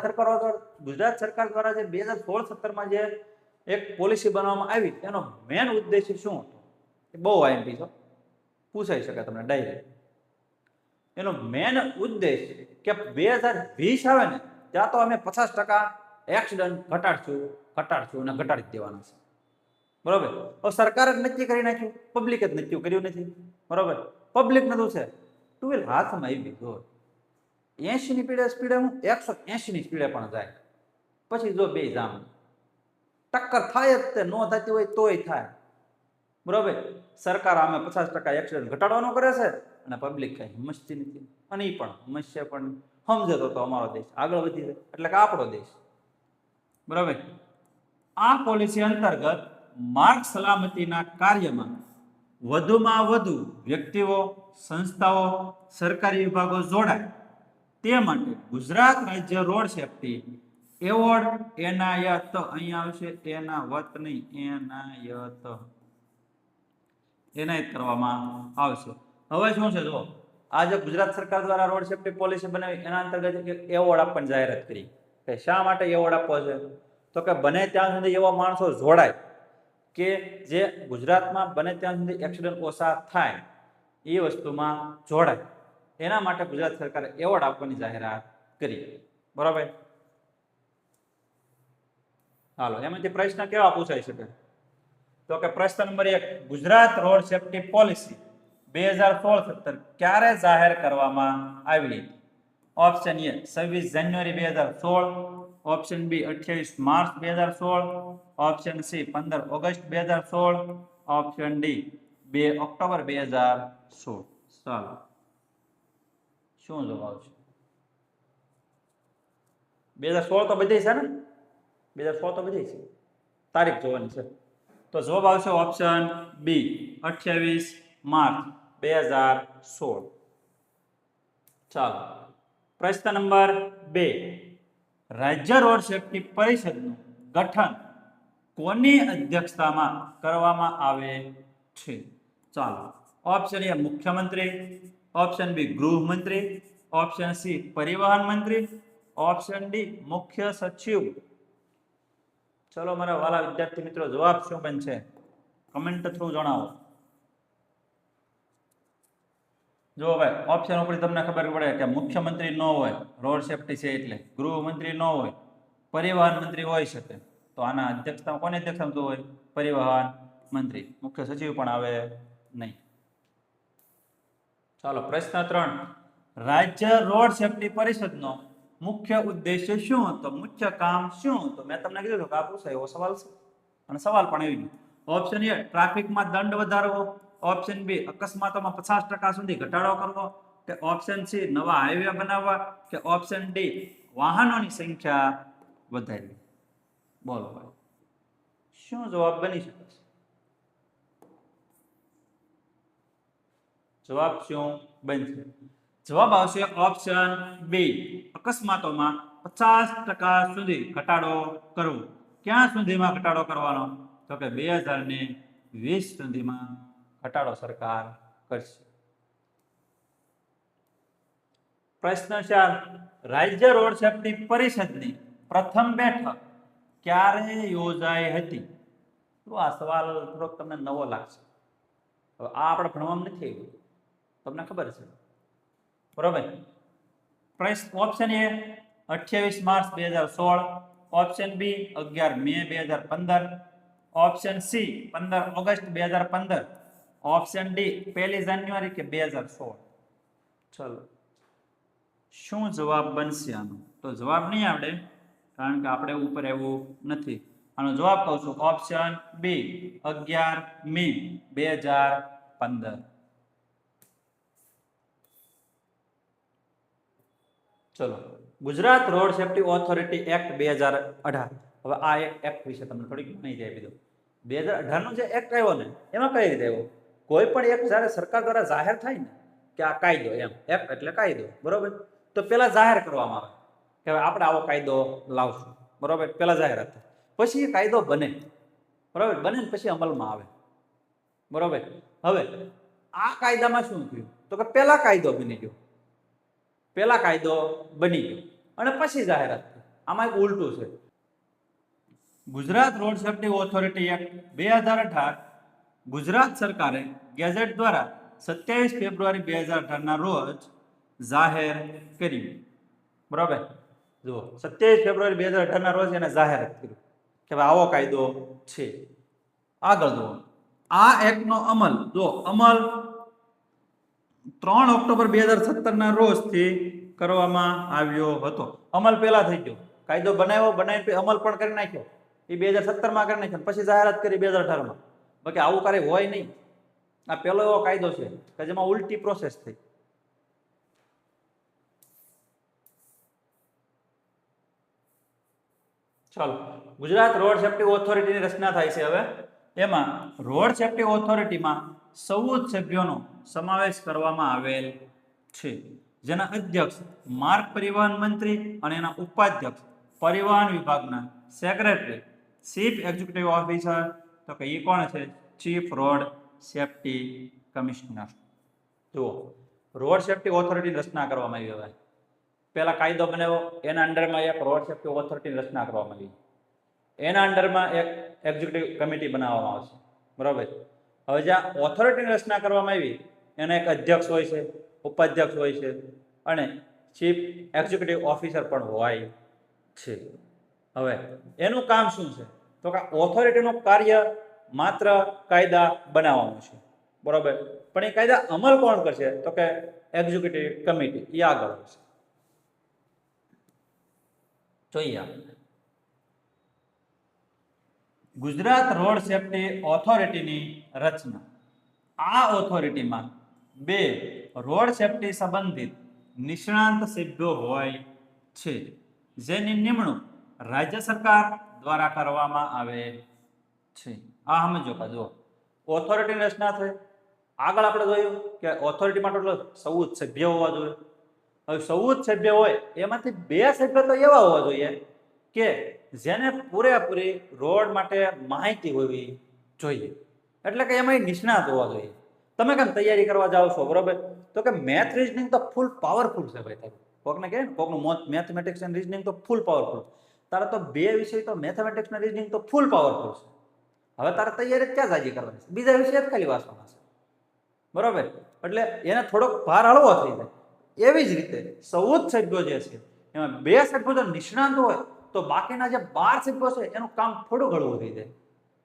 સરકાર દ્વારા જે 2016-17માં જે એક પોલિસી બનાવવામાં આવી, એનો મેન ઉદ્દેશ્ય શું હતો? એ બહુ આઈએમપી છે, પૂછાઈ શકે તમને ડાયરેક્ટ. એનો મેન ઉદ્દેશ કે 2020 આવે ને ત્યાં તો અમે 50% એક્સિડન્ટ ઘટાડશું અને ઘટાડી દેવાના છે, બરોબર. તો સરકાર જ નક્કી કરી નાખ્યું, પબ્લિકે જ નક્કી કર્યું નથી, બરોબર. પબ્લિક નતું છે ટુ વ્હીલ હાથમાં આવી ગયો, 80ની સ્પીડે હું 180ની સ્પીડે પણ જાય, પછી જો બે જામ ટક્કર થાય જ, તે ન થતી હોય તોય થાય, બરોબર. સરકાર આમે 50% એક્સિડન્ટ ઘટાડવાનો કરે છે અને પબ્લિક કઈ સમજતી નથી. અને એ પણ સમસ્યા પણ સમજે તો અમારો દેશ આગળ વધી જાય, એટલે કે આપણો દેશ, બરાબર. આ પોલિસી અંતર્ગત માર્ગ સલામતીના કાર્યમાં વધુમાં વધુ વ્યક્તિઓ, સંસ્થાઓ, સરકારી વિભાગો જોડાય તે માટે ગુજરાત રાજ્ય રોડ સેફટી એવોર્ડ એનાયત, અહીંયા આવશે એનાવત નહીં, એનાયત કરવામાં આવશે. હવે શું છે જો આ જે ગુજરાત સરકાર દ્વારા રોડ સેફટી પોલિસી બનાવી એના અંતર્ગત એક એવોર્ડ આપવાની જાહેરાત કરી કે શા માટે એવોર્ડ આપવો છે, તો કે બને ત્યાં સુધી એવા માણસો જોડાય કે જે ગુજરાતમાં બને ત્યાં સુધી એક્સિડન્ટ ઓછા થાય એ વસ્તુમાં જોડાય, એના માટે ગુજરાત સરકારે એવોર્ડ આપવાની જાહેરાત કરી. બરાબર. હાલો, એમાંથી પ્રશ્ન કેવા પૂછાઈ શકે, તો કે પ્રશ્ન number 1, Gujarat road safety policy 2016-17 ક્યારે જાહેર કરવામાં આવી? Option A 26 January 2016, option B 28 March 2016, option C 15 August 2016, option D 2 October 2016. ચાલો, શું જવાબ છે? 2016 તો બધી છે ને, 2016 તો બધી છે, તારીખ જોવાની છે. તો જવાબ આવશે ઓપ્શન બી 28 માર્ચ 2016. ચાલો, પ્રશ્ન નંબર 2, રાજ્ય રોડ સેફટી પરિષદનું ગઠન કોની અધ્યક્ષતામાં કરવામાં આવે છે? ચાલો, ઓપ્શન એ મુખ્યમંત્રી, ઓપ્શન બી ગૃહમંત્રી, ઓપ્શન સી પરિવહન મંત્રી, ઓપ્શન ડી મુખ્ય સચિવ. ચલો મારા વાલા વિદ્યાર્થી મિત્રો, જવાબ શું બનશે કમેન્ટ થ્રુ જણાવો. જો ભાઈ ઓપ્શન ઉપર તમને ખબર પડે કે મુખ્યમંત્રી ન હોય, રોડ સેફટી છે એટલે, ગૃહમંત્રી ન હોય, પરિવહન મંત્રી હોઈ શકે, તો આના અધ્યક્ષતા કોની અધ્યક્ષતા હોય? પરિવહન મંત્રી. મુખ્ય સચિવ પણ આવે નહીં. ચાલો, પ્રશ્ન 3, રાજ્ય રોડ સેફટી પરિષદનો મુખ્ય ઉદ્દેશ્ય શું હતો? મુખ્ય કામ શું હતું? મેં તમને કીધું કે આ પૂછાય એવો સવાલ છે અને સવાલ પણ આવી ગયો. ઓપ્શન એ ટ્રાફિકમાં દંડ વધારવો, ઓપ્શન બી અકસ્માતોમાં 50% સુધી ઘટાડો કરવો, કે ઓપ્શન સી નવા હાઈવે બનાવવા, કે ઓપ્શન ડી વાહનોની સંખ્યા વધારવી. બોલો ભાઈ, શું જવાબ બની શકે? જવાબ શું બનશે? જવાબ આવશે ઓપ્શન બી, અકસ્માતોમાં 50% સુધી ઘટાડો કરવો. ક્યાં સુધીમાં ઘટાડો કરવાનો? તો કે 2020 સુધીમાં ઘટાડો સરકાર કરશે. પ્રશ્ન 4, રાજ્ય રોડ સેફટી પરિષદની પ્રથમ બેઠક ક્યારે યોજાઈ હતી? તો આ સવાલ થોડોક તમને નવો લાગશે. હવે આ આપણે ભણવામાં નથી આવ્યું, તમને ખબર છે. બરોબર. Option A 28 March 2016, option B 11 May 2015, option C 15 August 2015, option D 1 January કે 2016. ચલો, શું જવાબ બનશે આનો? તો જવાબ નહીં આવડે કારણ કે આપણે ઉપર એવું નથી. આનો જવાબ કહું છું, ઓપ્શન બી 11 મે 2015. ચલો, Gujarat road safety authority act 2018. હવે આ એક્ટ વિશે તમને થોડીક માહિતી આપી દઉં. 2018 નો જે એક્ટ આવ્યો ને, એમાં કઈ રીતે આવ્યો? કોઈ પણ એક જ્યારે સરકાર દ્વારા જાહેર થાય ને કે આ કાયદો, એમ એક્ટ એટલે કાયદો, બરોબર, તો પેલા જાહેર કરવામાં આવે કે આપણે આવો કાયદો લાવશું, બરોબર, પેલા જાહેરાત થાય, પછી એ કાયદો બને, બરોબર, બને ને પછી અમલમાં આવે, બરોબર. હવે આ કાયદામાં શું થયું? તો કે પેલા કાયદો બની ગયો, પેલા કાયદો બની ગયો અને પછી જાહેરાત થઈ. આમાં એક ઉલટું છે. Gujarat road safety authority act 2018 Gujarat સરકારે ગેઝેટ દ્વારા 27 ફેબ્રુઆરી 2018 ના રોજ જાહેર કર્યું. બરાબર, જુઓ 27 ફેબ્રુઆરી 2018 ના રોજ એને જાહેરાત કર્યું કે આવો કાયદો છે. આગળ જુઓ, આ એક્ટનો અમલ, જો અમલ 3 ઓક્ટોબર 2017 ના રોજથી કરવામાં આવ્યો હતો. અમલ પહેલા થઈ ગયો, કાયદો બનાવી અમલ પણ કરી નાખ્યો, એ 2017 માં કરી નાખ્યો, પછી જાહેરાત કરી 2018 માં. બાકી આવું કાર્ય હોય નહીં. આ પહેલો એવો કાયદો છે કે જેમાં ઉલટી પ્રોસેસ થઈ. ચાલો, ગુજરાત રોડ સેફ્ટી ઓથોરિટીની રચના થાય છે. હવે એમાં રોડ સેફ્ટી ઓથોરિટીમાં 14 સભ્યોનો સમાવેશ કરવામાં આવેલ છે, જેના અધ્યક્ષ માર્ગ પરિવહન મંત્રી અને એના ઉપાધ્યક્ષ પરિવહન વિભાગના સેક્રેટરી ચીફ એક્ઝિક્યુટિવ ઓફિસર. તો કે એ કોણ છે? Chief road safety commissioner. જુઓ, રોડ સેફ્ટી ઓથોરિટીની રચના કરવામાં આવી. હવે પહેલા કાયદો બનાવ્યો, એના અંડરમાં એક રોડ સેફ્ટી ઓથોરિટીની રચના કરવામાં આવી. એના અંડરમાં એક એક્ઝિક્યુટિવ કમિટી બનાવવામાં આવશે. બરાબર. હવે જ્યાં ઓથોરિટીની રચના કરવામાં આવી એના એક અધ્યક્ષ હોય છે, ઉપાધ્યક્ષ હોય છે અને ચીફ એક્ઝિક્યુટિવ ઓફિસર પણ હોય છે. હવે એનું કામ શું છે? તો કે ઓથોરિટીનું કાર્ય માત્ર કાયદા બનાવવાનું છે. બરાબર. પણ એ કાયદા અમલ કોણ કરશે? તો કે એક્ઝિક્યુટિવ કમિટી. એ આગળ હશે. જોઈએ આપણે ગુજરાત રોડ સેફ્ટી ઓથોરિટીની રચના. આ ઓથોરિટીમાં 2 રોડ સેફ્ટી સંબંધિત નિષ્ણાંત સભ્યો હોય છે, જેની નિમણૂક રાજ્ય સરકાર દ્વારા કરવામાં આવે છે. આ સમજો કે જો ઓથોરિટીની રચના થઈ, આગળ આપણે જોયું કે ઓથોરિટીમાં ટોટલ 14 સભ્ય હોવા જોઈએ. હવે 14 સભ્ય હોય એમાંથી 2 સભ્ય તો એવા હોવા જોઈએ કે જેને પૂરેપૂરી રોડ માટે માહિતી હોવી જોઈએ. એટલે કે એમાં નિષ્ણાત હોવા જોઈએ. તમે કેમ તૈયારી કરવા જાઓ છો? બરોબર. તો કે મેથ રીઝનિંગ તો ફૂલ પાવરફુલ છે ભાઈ. તારું કોકને કહે ને, કોકનું મેથમેટિક્સ એન્ડ રીઝનિંગ તો ફૂલ પાવરફુલ. તારા તો 2 વિષય તો મેથમેટિક્સ અને રીઝનિંગ તો ફૂલ પાવરફુલ છે. હવે તારે તૈયારી ક્યાં જાજી કરવાની છે? બીજા વિષય જ ખાલી વાંચવાના છે. બરોબર. એટલે એને થોડોક ભાર હળવો થઈ જાય. એવી જ રીતે 14 સભ્યો જે છે એમાં 2 સભ્યો જો નિષ્ણાંત હોય તો બાકીના જે 12 સભ્યો છે એનું કામ થોડું હળવું થઈ જાય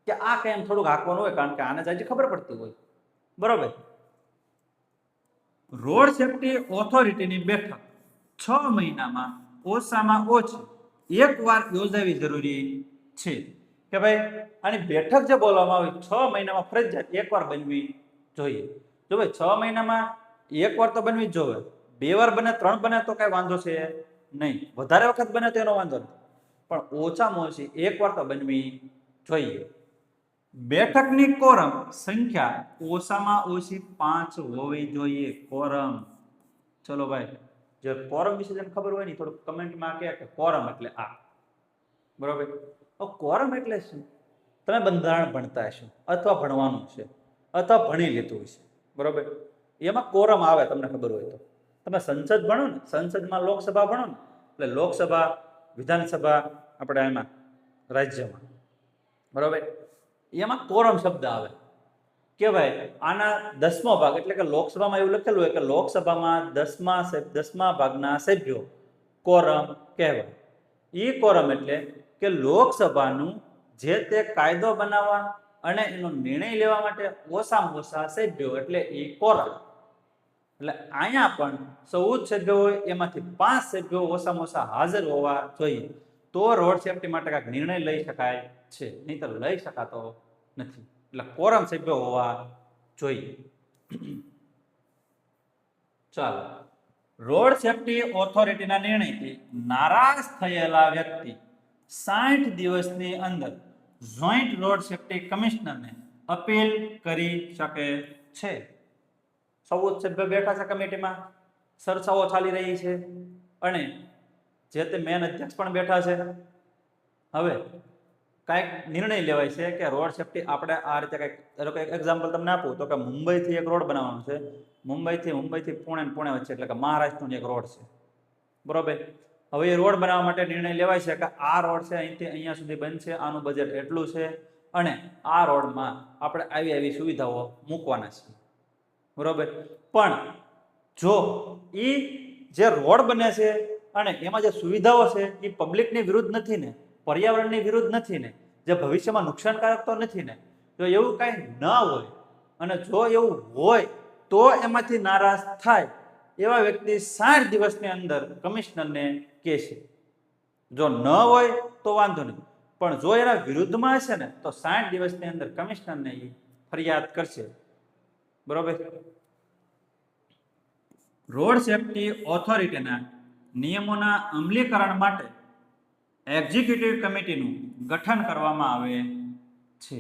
કે આ કેમ થોડુંક હાંકવાનું હોય, કારણ કે આને જ ખબર પડતી હોય. બરોબર. રોડ સેફ્ટી ઓથોરિટીની બેઠક 6 મહિનામાં ઓછામાં ઓછી 1 વાર યોજાવી જરૂરી છે. કે ભાઈ આની બેઠક જે બોલવામાં આવી 6 મહિનામાં ફરજિયાત 1 વાર બનવી જોઈએ. જો ભાઈ 6 મહિનામાં 1 વાર તો બનવી જ જોઈએ. 2 વાર બને, 3 બને તો કઈ વાંધો છે નહીં. વધારે વખત બને તો એનો વાંધો નહીં, પણ ઓછામાં ઓછી 1 વાર તો બનવી જોઈએ. બેઠકની કોરમ સંખ્યા ઓછામાં ઓછી 5 હોવી જોઈએ. કોરમ. ચલો ભાઈ, જે કોરમ વિશે જેને ખબર હોય ને થોડું કમેન્ટમાં કે કોરમ એટલે આ. બરોબર. કોરમ એટલે શું? તમે બંધારણ ભણતા હશો અથવા ભણવાનું છે અથવા ભણી લીધું છે. બરોબર. એમાં કોરમ આવે, તમને ખબર હોય તો. તમે સંસદ ભણો ને, સંસદમાં લોકસભા ભણો ને, એટલે લોકસભા, વિધાનસભા આપણે એમાં રાજ્યમાં. બરોબર. એમાં કોરમ શબ્દ આવે કે ભાઈ આના 10મો ભાગ, એટલે કે લોકસભામાં એવું લખેલું હોય કે લોકસભામાં 10મા ભાગના સભ્યો કોરમ કહેવાય. ઈ કોરમ એટલે કે લોકસભાનું જે તે કાયદો બનાવવા અને એનો નિર્ણય લેવા માટે ઓછામાં ઓછા સભ્યો, એટલે ઈ કોરમ. એટલે અહીંયા પણ 14 સભ્યો હોય એમાંથી 5 સભ્યો ઓછામાં ઓછા હાજર હોવા જોઈએ, તો રોડ સેફ્ટી માટે કાંઈક નિર્ણય લઈ શકાય છે, નહીં તો લઈ શકાતો નથી. એટલે કોરમ સભ્યો હોવા જોઈએ. ચાલો, રોડ સેફ્ટી ઓથોરિટીના નિર્ણયથી નારાજ થયેલા વ્યક્તિ 60 દિવસની અંદર જોઈન્ટ રોડ સેફ્ટી કમિશનરને અપીલ કરી શકે છે. 14 સભ્યો બેઠા છે કમિટીમાં, ચર્ચાઓ ચાલી રહી છે અને જે તે મેન અધ્યક્ષ પણ બેઠા છે. હવે કાંઈક નિર્ણય લેવાય છે કે રોડ સેફ્ટી આપણે આ રીતે કંઈક એક્ઝામ્પલ તમને આપું તો કે મુંબઈથી એક રોડ બનાવવાનો છે. મુંબઈથી પુણે ને પુણે વચ્ચે, એટલે કે મહારાષ્ટ્રનો એક રોડ છે. બરોબર. હવે એ રોડ બનાવવા માટે નિર્ણય લેવાય છે કે આ રોડ છે અહીંથી અહીંયા સુધી બનશે, આનું બજેટ એટલું છે અને આ રોડમાં આપણે આવી સુવિધાઓ મૂકવાના છે. બરોબર. પણ જો એ જે રોડ બને છે અને એમાં જે સુવિધાઓ છે એ પબ્લિકની વિરુદ્ધ નથી ને, પર્યાવરણની વિરુદ્ધ નથી ને, જે ભવિષ્યમાં નુકસાનકારક તો નથી ને, જો એવું કાંઈ ન હોય અને જો એવું હોય તો એમાંથી નારાજ થાય એવા વ્યક્તિ 60 દિવસની અંદર કમિશનરને કહેશે. જો ન હોય તો વાંધો નહીં, પણ જો એના વિરુદ્ધમાં હશે ને તો 60 દિવસની અંદર કમિશનરને એ ફરિયાદ કરશે. બરોબર. રોડ સેફ્ટી ઓથોરિટીના નિયમોના અમલીકરણ માટે એક્ઝિક્યુટિવ કમિટીનું ગઠન કરવામાં આવે છે.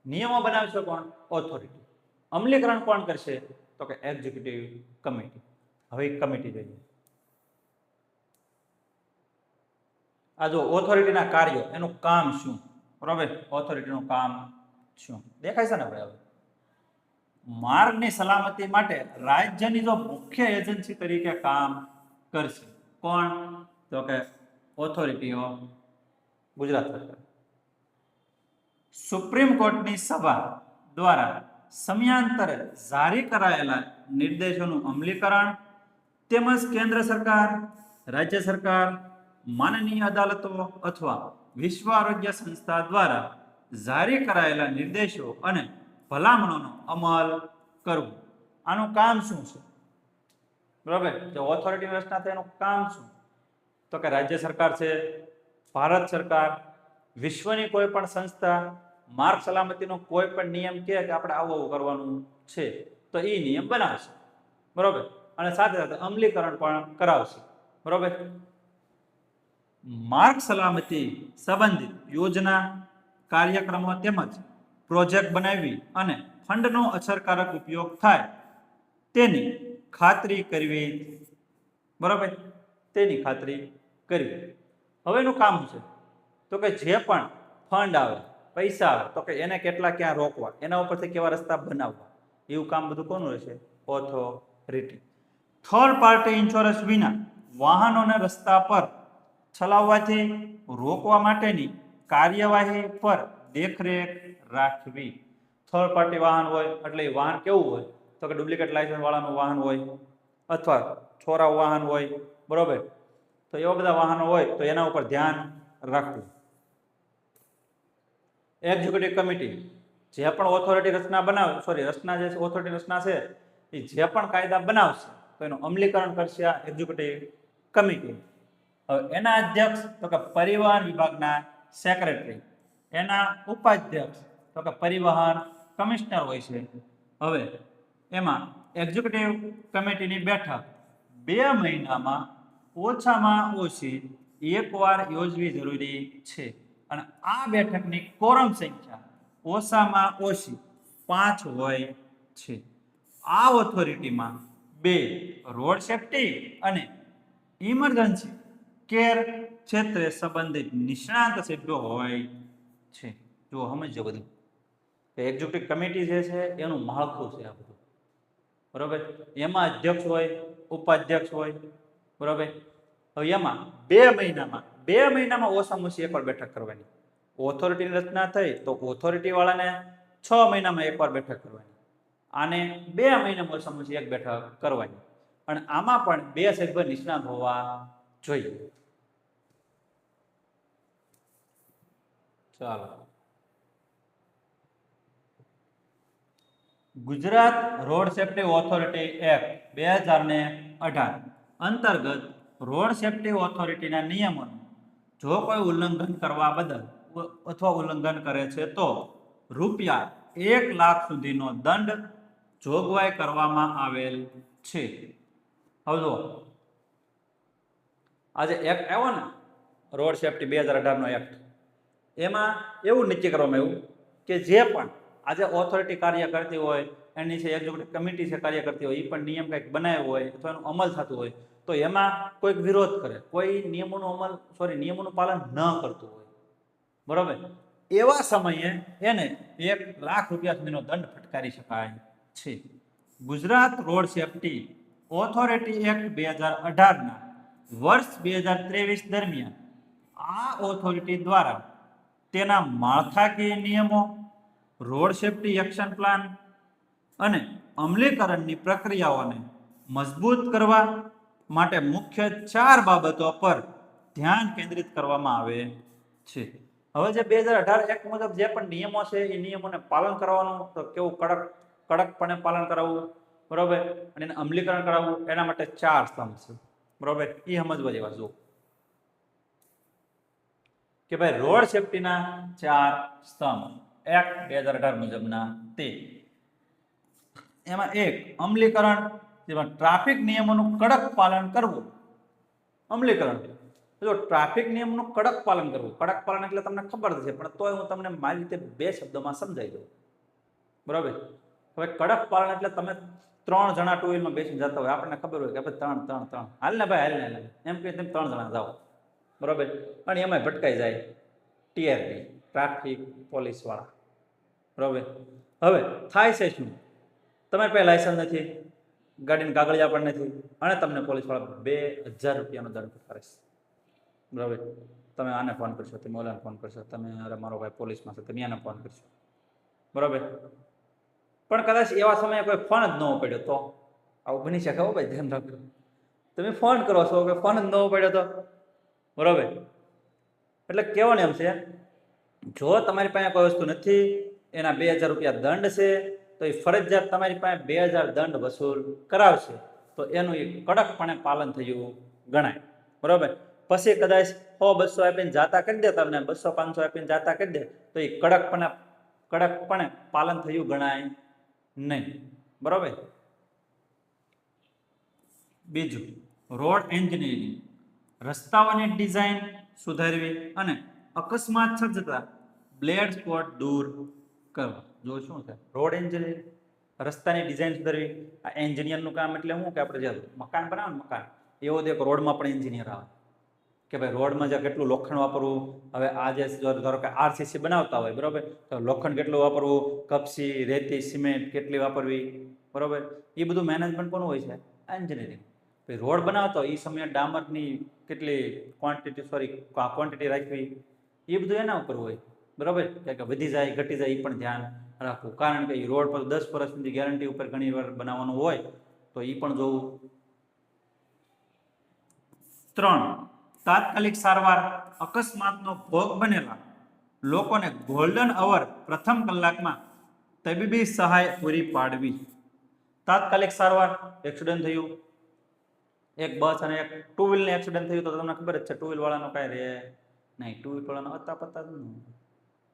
નિયમો બનાવશે કોણ? ઓથોરિટી. અમલીકરણ કોણ કરશે? તો કે એક્ઝિક્યુટિવ કમિટી. હવે કમિટી જોઈએ. આ જો ઓથોરિટીના કાર્યો, એનું કામ શું? બરોબર, ઓથોરિટીનું કામ શું દેખાય છે ને ભાઈ? હવે માર્ગની સલામતી માટે રાજ્યની જો મુખ્ય એજન્સી તરીકે કામ કરશે કોણ? તો કે ઓથોરિટી ઓફ ગુજરાત સરકાર. સુપ્રીમ કોર્ટની સભા દ્વારા સમયાંતરે જારી કરાયેલા નિર્દેશોનું અમલીકરણ તેમજ કેન્દ્ર સરકાર, રાજ્ય સરકાર, માનનીય અદાલતો અથવા વિશ્વ આરોગ્ય સંસ્થા દ્વારા જારી કરાયેલા નિર્દેશો અને ભલામણોનો અમલ કરવું. આનું કામ શું છે? બરાબર, જો ઓથોરિટીની રચના થાય એનું કામ શું? તો કે રાજ્ય સરકાર છે, ભારત સરકાર, વિશ્વની કોઈ પણ સંસ્થા માર્ગ સલામતીનો કોઈ પણ નિયમ કહે કે આપણે આવું કરવાનું છે તો એ નિયમ બનાવશે. બરોબર, અને સાથે સાથે અમલીકરણ પણ કરાવશે. બરોબર, માર્ગ સલામતી સંબંધિત યોજના, કાર્યક્રમો તેમજ પ્રોજેક્ટ બનાવી અને ફંડનો અસરકારક ઉપયોગ થાય તેની ખાતરી કરવી. બરોબર, તેની ખાતરી કરવી. હવે એનું કામ છે તો કે જે પણ ફંડ આવે, પૈસા આવે, તો કે એને કેટલા ક્યાં રોકવા, એના ઉપરથી કેવા રસ્તા બનાવવા, એવું કામ બધું કોનું રહેશે? ઓથોરિટી. થર્ડ પાર્ટી ઇન્સ્યોરન્સ વિના વાહનોને રસ્તા પર ચલાવવાથી રોકવા માટેની કાર્યવાહી પર દેખરેખ રાખવી. થર્ડ પાર્ટી વાહન હોય એટલે એ વાહન કેવું હોય? તો કે ડુપ્લિકેટ લાયસન્સ વાળાનું વાહન હોય અથવા છોરા વાહન હોય. બરોબર, તો એવા બધા વાહનો હોય તો એના ઉપર ધ્યાન રાખવું. એક્ઝિક્યુટિવ કમિટી જે પણ ઓથોરિટી રચના બનાવે, રચના જે ઓથોરિટી રચના છે એ જે પણ કાયદા બનાવશે તો એનું અમલીકરણ કરશે આ એક્ઝિક્યુટિવ કમિટી. હવે એના અધ્યક્ષ તો કે પરિવહન વિભાગના સેક્રેટરી, એના ઉપાધ્યક્ષ તો કે પરિવહન કમિશનર હોય છે. હવે એમાં એક્ઝિક્યુટિવ કમિટીની બેઠક 2 મહિનામાં ઓછામાં ઓછી એકવાર યોજવી જરૂરી છે અને આ બેઠકની કોરમ સંખ્યા ઓછામાં ઓછી 5 હોય છે. આ ઓથોરિટીમાં 2 રોડ સેફટી અને ઇમરજન્સી કેર ક્ષેત્રે સંબંધિત નિષ્ણાત સભ્યો હોય છે. જો સમજો બધું એક્ઝિક્યુટિવ કમિટી જે છે એનું માળખું છે આ બધું. બરોબર, એમાં અધ્યક્ષ હોય, ઉપાધ્યક્ષ હોય. બરોબર, હવે એમાં 2 મહિનામાં ઓછામાં ઓછી એકવાર બેઠક કરવાની. ઓથોરિટીની રચના થઈ તો ઓથોરિટી વાળાને 6 મહિનામાં એકવાર બેઠક કરવાની, આને 2 મહિનામાં ઓછામાં ઓછી એક બેઠક કરવાની. અને આમાં પણ 2 સભ્ય નિષ્ણાત હોવા જોઈએ. ચાલો, Gujarat road safety authority act 2018 અંતર્ગત રોડ સેફ્ટી ઓથોરિટીના નિયમોનું જો કોઈ ઉલ્લંઘન કરવા બદલ અથવા ઉલ્લંઘન કરે છે તો ₹1 લાખ સુધીનો દંડ જોગવાઈ કરવામાં આવેલ છે. હવે જો આજે એક્ટ આવ્યો ને, રોડ સેફ્ટી 2018 નો એક્ટ, એમાં એવું નક્કી કરવામાં આવ્યું કે જે પણ આજે ઓથોરિટી કાર્ય કરતી હોય, એની છે એક્ઝિક્યુટિવ કમિટી છે કાર્ય કરતી હોય, એ પણ નિયમ કંઈક બનાવ્યો હોય અથવા એનું અમલ થતું હોય તો એમાં કોઈક વિરોધ કરે, કોઈ નિયમોનું પાલન ન કરતું હોય, બરોબર, એવા સમયે એને ₹1 લાખ સુધીનો દંડ ફટકારી શકાય છે. Gujarat road safety authority act 2018 વર્ષ 2023 દરમિયાન આ ઓથોરિટી દ્વારા તેના માળખાકીય નિયમો, રોડ સેફ્ટી એક્શન પ્લાન અને અમલીકરણની પ્રક્રિયાઓને મજબૂત કરવા માટે મુખ્ય 4 બાબતો પર ધ્યાન કેન્દ્રિત કરવામાં આવે છે. હવે જે 2018 એક્ટ મુજબ જે પણ નિયમો છે એ નિયમોને પાલન કરવાનું, તો કેવું કડકપણે પાલન કરાવવું, બરોબર, અને એને અમલીકરણ કરાવવું, એના માટે 4 સ્તંભ છે. બરોબર, એ સમજવા જેવા જો કે ભાઈ રોડ સેફ્ટીના 4 સ્તંભ એક્ટ 2018 મુજબના તે એમાં 1 અમલીકરણ, જેમાં ટ્રાફિક નિયમોનું કડક પાલન કરવું. અમલીકરણ જો ટ્રાફિક નિયમનું કડક પાલન કરવું, કડક પાલન એટલે તમને ખબર છે, પણ તોય હું તમને મારી રીતે બે શબ્દોમાં સમજાવી દઉં, બરાબર. હવે કડક પાલન એટલે તમે 3 જણા ટુ વ્હીલમાં બેસીને જતા હોય, આપણને ખબર હોય કે ભાઈ 3 હાલ ને ભાઈ, હાલ ને, એમ કે તમે 3 જણા જાઓ, બરાબર, અને એમાં ભટકાઈ જાય ટીઆરપી, ટ્રાફિક પોલીસ વાળા, બરાબર. હવે થાય છે શું, તમારી પાસે લાયસન્સ નથી, ગાડીના કાગળિયા પણ નથી, અને તમને પોલીસ વાળા 2000 રૂપિયાનો દંડ ફટકારે છે, બરાબર. તમે આને ફોન કરશો, તમે ઓલાને ફોન કરશો, તમે અરે મારો ભાઈ પોલીસમાં છે, તમે આને ફોન કરશો, બરાબર. પણ કદાચ એવા સમયે કોઈ ફોન જ ન પડ્યો તો આવું બની શકે, હો ભાઈ, ધ્યાન રાખજો. તમે ફોન કરો છો કે ફોન જ ન પડ્યો તો, બરાબર. એટલે કહેવાનું એમ છે, જો તમારી પાસે કોઈ વસ્તુ નથી, એના 2000 રૂપિયા દંડ છે, તો એ ફરજિયાત તમારી પાસે 2000 દંડ વસૂલ કરાવશે, તો એનું એ કડકપણે પાલન થયું ગણાય, બરાબર. પછી કદાચ 100-200 આપીને જાતા કરી દે, તમને 200-500 આપીને જાતા કરી દે, તો એ કડકપણે પાલન થયું ગણાય નહીં, બરાબર. બીજું, રોડ એન્જિનિયરિંગ, રસ્તાઓની ડિઝાઇન સુધારવી અને અકસ્માત સર્જતા બ્લેડ સ્પોટ દૂર કરવા. જો શું છે રોડ એન્જિનિયરિંગ, રસ્તાની ડિઝાઇન સુધારવી. આ એન્જિનિયરનું કામ એટલે શું કે આપણે જે મકાન બનાવે ને, મકાન એવો તો એક રોડમાં પણ એન્જિનિયર આવે કે ભાઈ રોડમાં જે કેટલું લોખંડ વાપરવું. હવે આ જે ધારો કે આરસીસી બનાવતા હોય, બરાબર, તો લોખંડ કેટલું વાપરવું, કપસી, રેતી, સિમેન્ટ કેટલી વાપરવી, બરાબર. એ બધું મેનેજમેન્ટ કોનું હોય છે, એન્જિનિયરિંગ. રોડ બનાવતો એ સમયે ડામરની કેટલી ક્વોન્ટિટી રાખવી, એ બધું એના ઉપર હોય, બરાબર. કે વધી જાય ઘટી જાય એ પણ ધ્યાન રાખવું, કારણ કે એ રોડ પર 10 વર્ષની ગેરંટી ઉપર ઘણી વાર બનાવવાનું હોય, તો એ પણ જોવું. 3, તાત્કાલિક સારવાર, અકસ્માતનો ભોગ બનેલા લોકોને ગોલ્ડન અવર પ્રથમ કલાકમાં તબીબી સહાય પૂરી પાડવી. તાત્કાલિક સારવાર, એક્સિડન્ટ થયું, એક બસ અને એક ટુ વ્હીલને એક્સિડન્ટ થયું, તો તમને ખબર જ છે ટુ વ્હીલ વાળાનો કાંઈ રે નહીં, ટુ વ્હીલ વાળાનો હતા પતા જ નહીં,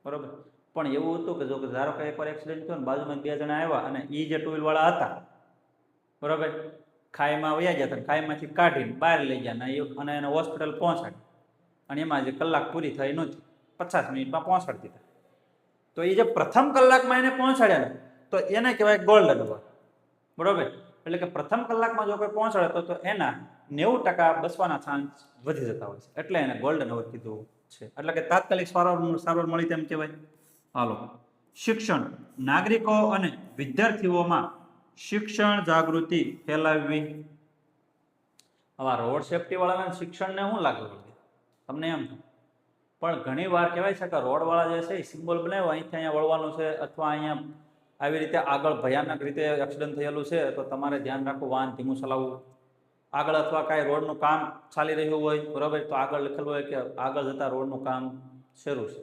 બરાબર. પણ એવું હતું કે જો કે ધારો કે એકવાર એક્સિડન્ટ થયો ને, બાજુમાં 2 જણા આવ્યા અને એ જે ટુ વ્હીલ વાળા હતા, બરાબર, ખાઈમાં વયા ગયા હતા, ખાઈમાંથી કાઢીને બહાર લઈ ગયા અને એને હોસ્પિટલ પહોંચાડી, અને એમાં જે કલાક પૂરી થઈ નહોતી, 50 મિનિટમાં પહોંચાડી દીધા. તો એ જે પ્રથમ કલાકમાં એને પહોંચાડ્યા ને, તો એને કહેવાય ગોલ્ડન અવર, બરાબર. એટલે કે પ્રથમ કલાકમાં જો કોઈ પહોંચાડે તો એના 90% બચવાના ચાન્સ વધી જતા હોય છે, એટલે એને ગોલ્ડન અવર કીધું છે. એટલે કે તાત્કાલિક સારવાર મળી તેમ કહેવાય. હાલો, શિક્ષણ, નાગરિકો અને વિદ્યાર્થીઓમાં શિક્ષણ જાગૃતિ ફેલાવવી. હવે રોડ સેફટી વાળાને શિક્ષણને શું લાગે તમને એમ, પણ ઘણી વાર કહેવાય છે કે રોડ વાળા જે છે એ સિમ્બોલ બનાવ્યો અહીંથી અહીંયા વળવાનું છે, અથવા અહીંયા આવી રીતે આગળ ભયાનક રીતે એક્સિડન્ટ થયેલું છે, તો તમારે ધ્યાન રાખવું, વાહન ધીમું ચલાવવું. આગળ અથવા કાંઈ રોડનું કામ ચાલી રહ્યું હોય, બરાબર, તો આગળ લખેલું હોય કે આગળ જતા રોડનું કામ શરૂ છે,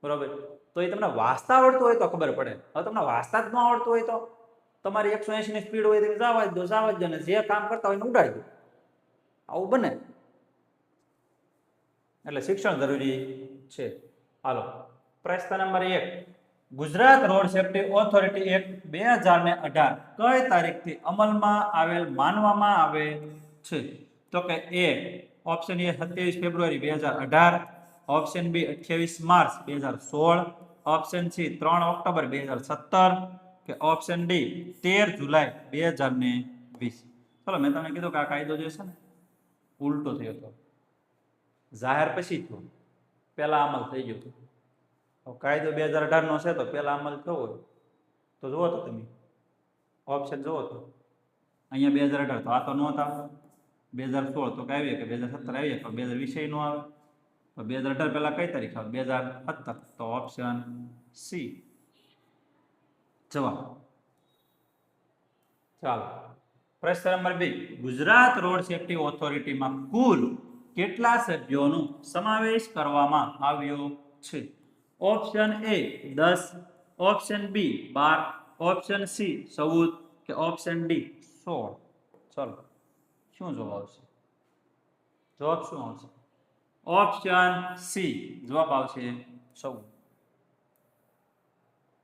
બરાબર. તો એ તમને વાંચતા આવડતું હોય તો ખબર પડે. હવે તમને વાંચતા જ ન આવડતું હોય તો તમારી 180ની સ્પીડ હોય, તમે જવા જ દો ને જે કામ કરતા હોય એને ઉડાડી દો, આવું બને. એટલે શિક્ષણ જરૂરી છે. હાલો, પ્રશ્ન number 1, Gujarat road safety authority act 2018 કઈ તારીખથી અમલમાં આવેલ માનવામાં આવે છે? તો કે એ option A 27 February 2018, option B 28 March 2016, option C 3 October 2017, કે ઓપ્શન ડી 13 જુલાઈ 2020. ચલો, મેં તમને કીધું કે આ કાયદો જે છે ને ઉલટો થયો હતો, જાહેર પછી થયો, પહેલા અમલ થઈ ગયો હતો. કાયદો 2018 નો છે, તો પહેલા અમલ થયો હોય તો જુઓ તો તમે ઓપ્શન જુઓ તો અહીંયા 2018, તો આ તો નહોતા. 2016 તો કઈ આવીએ કે 2017 આવીએ, પણ 2020 નો આવે. તો 2018 પહેલા કઈ તારીખ આવે? 2017. તો ઓપ્શન સી જવાબ. ચાલો, પ્રશ્ન નંબર 2, ગુજરાત રોડ સેફટી ઓથોરિટીમાં કુલ કેટલા સભ્યોનો સમાવેશ કરવામાં આવ્યો છે? Option A 10, option B 12, option C 14, કે ઓપ્શન ડી 16. ચલો, શું જવાબ આવશે? જવાબ શું આવશે? ઓપ્શન સી જવાબ આવશે 14.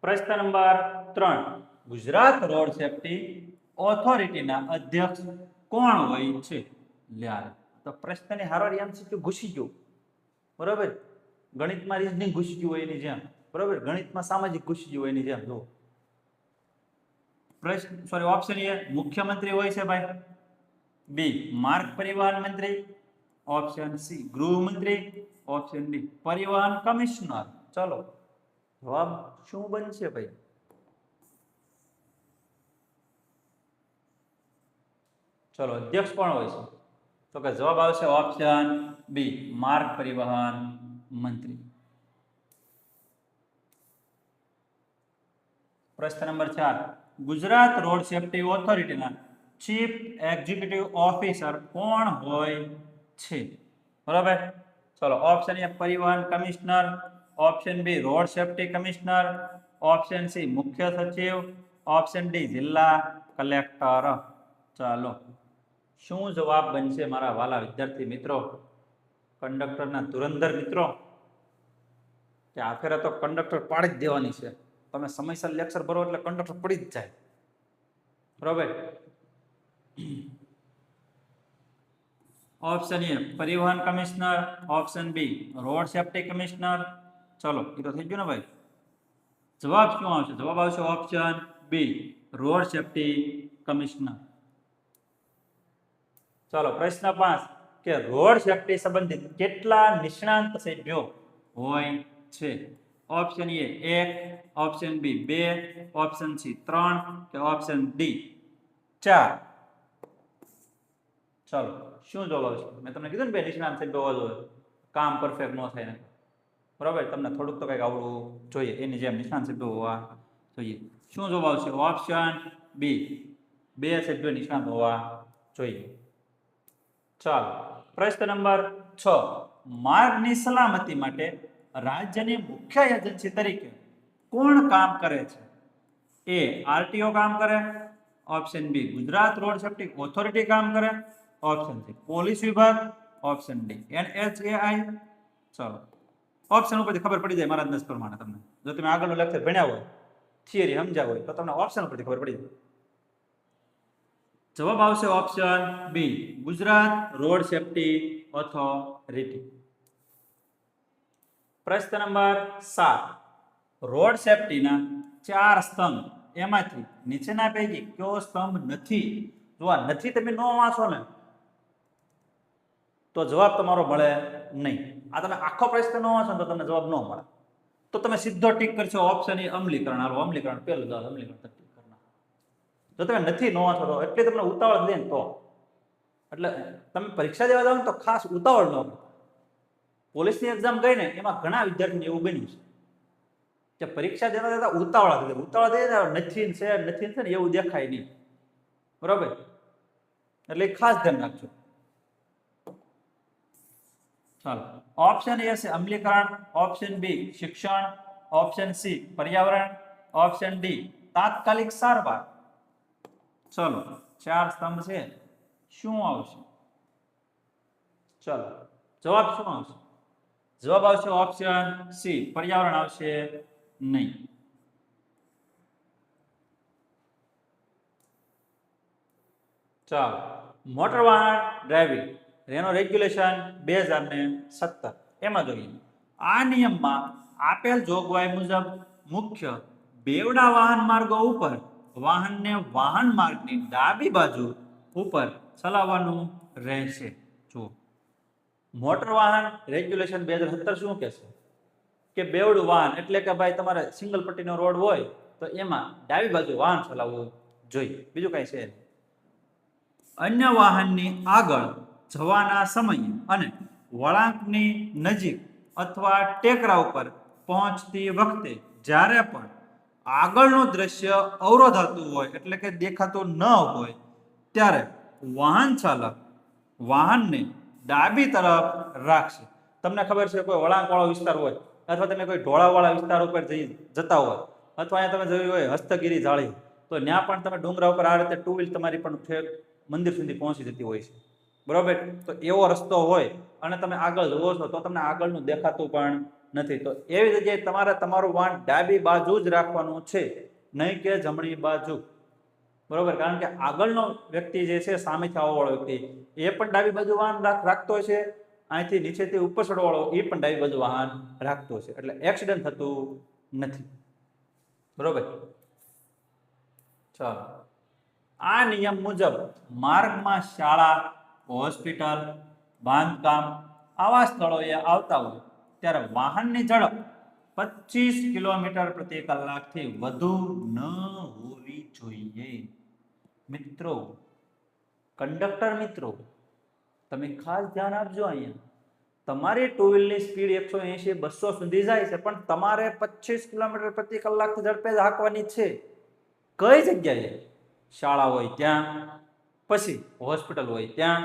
પ્રશ્ન નંબર 3, ગુજરાત રોડ સેફટી ઓથોરિટીના અધ્યક્ષ કોણ હોય છે? લ્યા, તો પ્રશ્નની હારવાર એમસીક્યુ ઘૂસી ગયું, બરાબર. ગણિતમાં રીઝનિંગ ઘૂસી ગયું હોય એની જેમ, બરાબર. ગણિતમાં સામાજિક ઘૂસી ગયું હોય એની જેમ. જો પ્રશ્ન સોરી ઓપ્શન એ મુખ્યમંત્રી હોય છે ભાઈ, બી માર્ગ પરિવહન મંત્રી, ઓપ્શન સી ગૃહમંત્રી, ઓપ્શન ડી પરિવહન કમિશનર. ચલો જવાબ શું બનશે ભાઈ? ચલો અધ્યક્ષ કોણ હોય છે? તો કે જવાબ આવશે ઓપ્શન બી માર્ગ પરિવહન મંત્રી. પ્રશ્ન નંબર 4, ગુજરાત રોડ સેફ્ટી ઓથોરિટીના ચીફ એક્ઝિક્યુટિવ ઓફિસર કોણ હોય છે? બરાબર. ચલો ઓપ્શન એ પરિવહન commissioner, option B road safety commissioner, option C મુખ્ય સચિવ, ઓપ્શન ડી જિલ્લા કલેક્ટર. ચાલો શું જવાબ બનશે મારા વાલા વિદ્યાર્થી મિત્રો, કંડક્ટરના ધુરંધર મિત્રો? કે આ ફેરે તો કંડક્ટર પાડી જ દેવાની છે. તમે સમયસર લેક્ચર ભરો એટલે કંડક્ટર પડી જ જાય, બરાબર. ઓપ્શન એ પરિવહન commissioner, option B road safety commissioner. ચલો એ તો થઈ ગયું ને ભાઈ. જવાબ શું આવશે? જવાબ આવશે option B road safety commissioner. ચલો પ્રશ્ન 5 કે રોડ સેફ્ટી સંબંધિત કેટલા નિષ્ણાંત સભ્યો હોય છે? Option A 1, option B 2, option C 3 કે ઓપ્શન ડી 4. ચલો શું જવાબ આવશે? મેં તમને કીધું ને બે નિષ્ણાંત સભ્યો હોવા જોઈએ, કામ પરફેક્ટ ન થાય ને, બરાબર. તમને થોડુંક તો કંઈક આવડવું જોઈએ, એની જેમ નિષ્ણાંત સભ્યો હોવા જોઈએ. શું જવાબ આવશે? ઓપ્શન બી 2 સભ્યો નિષ્ણાંત હોવા જોઈએ. ચાલો પ્રશ્ન નંબર 6, માર્ગની સલામતી માટે રાજ્યની મુખ્ય એજન્સી તરીકે કોણ કામ કરે છે? એ આરટીઓ કામ કરે, option B Gujarat road safety authority કામ કરે, ઓપ્શન સી પોલીસ વિભાગ, ઓપ્શન ડી NHAI. ચાલો ઓપ્શન ઉપરથી ખબર પડી જાય મારા અંદાજ પ્રમાણે. તમને જો તમે આગળનું લેક્ચર ભણ્યા હોય, થિયરી સમજ્યા હોય, તો તમને ઓપ્શન ઉપરથી ખબર પડી જાય. જવાબ આવશે option B Gujarat road safety authority. પ્રશ્ન નંબર 7, રોડ સેફ્ટીના 4 સ્તંભ એમાંથી નીચેના પૈકી કયો સ્તંભ નથી? જો આ નથી તમે ન વાંચો ને તો જવાબ તમારો મળે નહીં. આ તમે આખો પ્રશ્ન ન વાંચો તો તમને જવાબ ન મળે. તો તમે સીધો ટીક કરશો ઓપ્શન એ અમલીકરણ. હાલો અમલીકરણ પેલું જવાબ અમલીકરણ ટીક કરना. જો તમે નથી ન વાંચો તો એટલે તમને ઉતાવળ દે ને તો, એટલે તમે પરીક્ષા દેવા જાવ ને તો ખાસ ઉતાવળ ન કરો. પોલીસની એક્ઝામ ગઈ ને એમાં ઘણા વિદ્યાર્થીને એવું બન્યું છે કે પરીક્ષા દેવા દેતા ઉતાવળા દે નથી ને એવું દેખાય નહીં, બરાબર. એટલે ખાસ ધ્યાન રાખજો. ચાલો ઓપ્શન એ છે અમલીકરણ, ઓપ્શન બી શિક્ષણ, ઓપ્શન સી પર્યાવરણ, ઓપ્શન ડી તાત્કાલિક સારવાર. ચલો 4 સ્તંભ છે, શું આવશે? ચલો જવાબ શું આવશે? જવાબ આવશે ઓપ્શન સી પર્યાવરણ આવશે નહીં. ચાલો મોટર વાહન ડ્રાઇવિંગ એનો રેગ્યુલેશન 2017 એમાં જોઈએ. આ નિયમમાં આપેલ જોગવાઈ મુજબ મુખ્ય બેવડા વાહન માર્ગો ઉપર વાહનને વાહન માર્ગની ડાબી બાજુ ઉપર ચલાવવાનું રહેશે. જો મોટર વાહન રેગ્યુલેશન 2017 શું કહેશે કે બેવડું વાહન એટલે કે ભાઈ તમારે સિંગલ પટ્ટીનો રોડ હોય તો એમાં ડાબી બાજુ વાહન ચલાવવું જોઈએ, બીજું કઈ છે. અન્ય વાહનની આગળ જવાના સમયે અને વળાંકની નજીક અથવા ટેકરા ઉપર પહોંચતી વખતે જ્યારે પણ આગળનું દ્રશ્ય અવરોધાતું હોય એટલે કે દેખાતું ન હોય ત્યારે વાહન ચાલક વાહનને ડાબી તરફ રાખશે. તમને ખબર છે કોઈ વળાંકવાળો વિસ્તાર હોય અથવા તમે કોઈ ઢોળાવાળા વિસ્તાર ઉપર જતા હોય અથવા અહીંયા તમે જોયું હોય હસ્તગીરી જાળી, તો ત્યાં પણ તમે ડુંગરા ઉપર આ રીતે ટુ વ્હીલ તમારી પણ મંદિર સુધી પહોંચી જતી હોય છે, બરોબર. તો એવો રસ્તો હોય અને તમે આગળ જુઓ છો તો તમને આગળનું દેખાતું પણ નથી, તો એવી જગ્યાએ તમારે તમારું વાહન ડાબી બાજુ જ રાખવાનું છે, નહીં કે જમણી બાજુ. બરોબર, કારણ કે આગળનો વ્યક્તિ જે છે સામેથી આવવાવાળો વ્યક્તિ એ પણ ડાબી બાજુ વાહન રાખતો છે, અહીંથી નીચેથી ઉપર ચડવાવાળો એ પણ ડાબી બાજુ વાહન રાખતો છે, એટલે એક્સિડન્ટ થતું નથી. બરોબર, ચાલો. આ નિયમ મુજબ માર્ગમાં શાળા, હોસ્પિટલ, બાંધકામ આવા સ્થળોએ આવતા હોય ત્યારે વાહનની ઝડપ 25 કિલોમીટર પ્રતિ કલાકથી વધુ ન હોવી જોઈએ. મિત્રો, કંડક્ટર મિત્રો, તમે ખાસ ધ્યાન આપજો. અહીંયા તમારી ટુ વ્હીલની સ્પીડ 180 200 સુધી જાય છે, પણ તમારે 25 કિલોમીટર પ્રતિ કલાકથી ઝડપે જ હાંકવાની છે. કઈ જગ્યાએ? શાળા હોય ત્યાં, પછી હોસ્પિટલ હોય ત્યાં,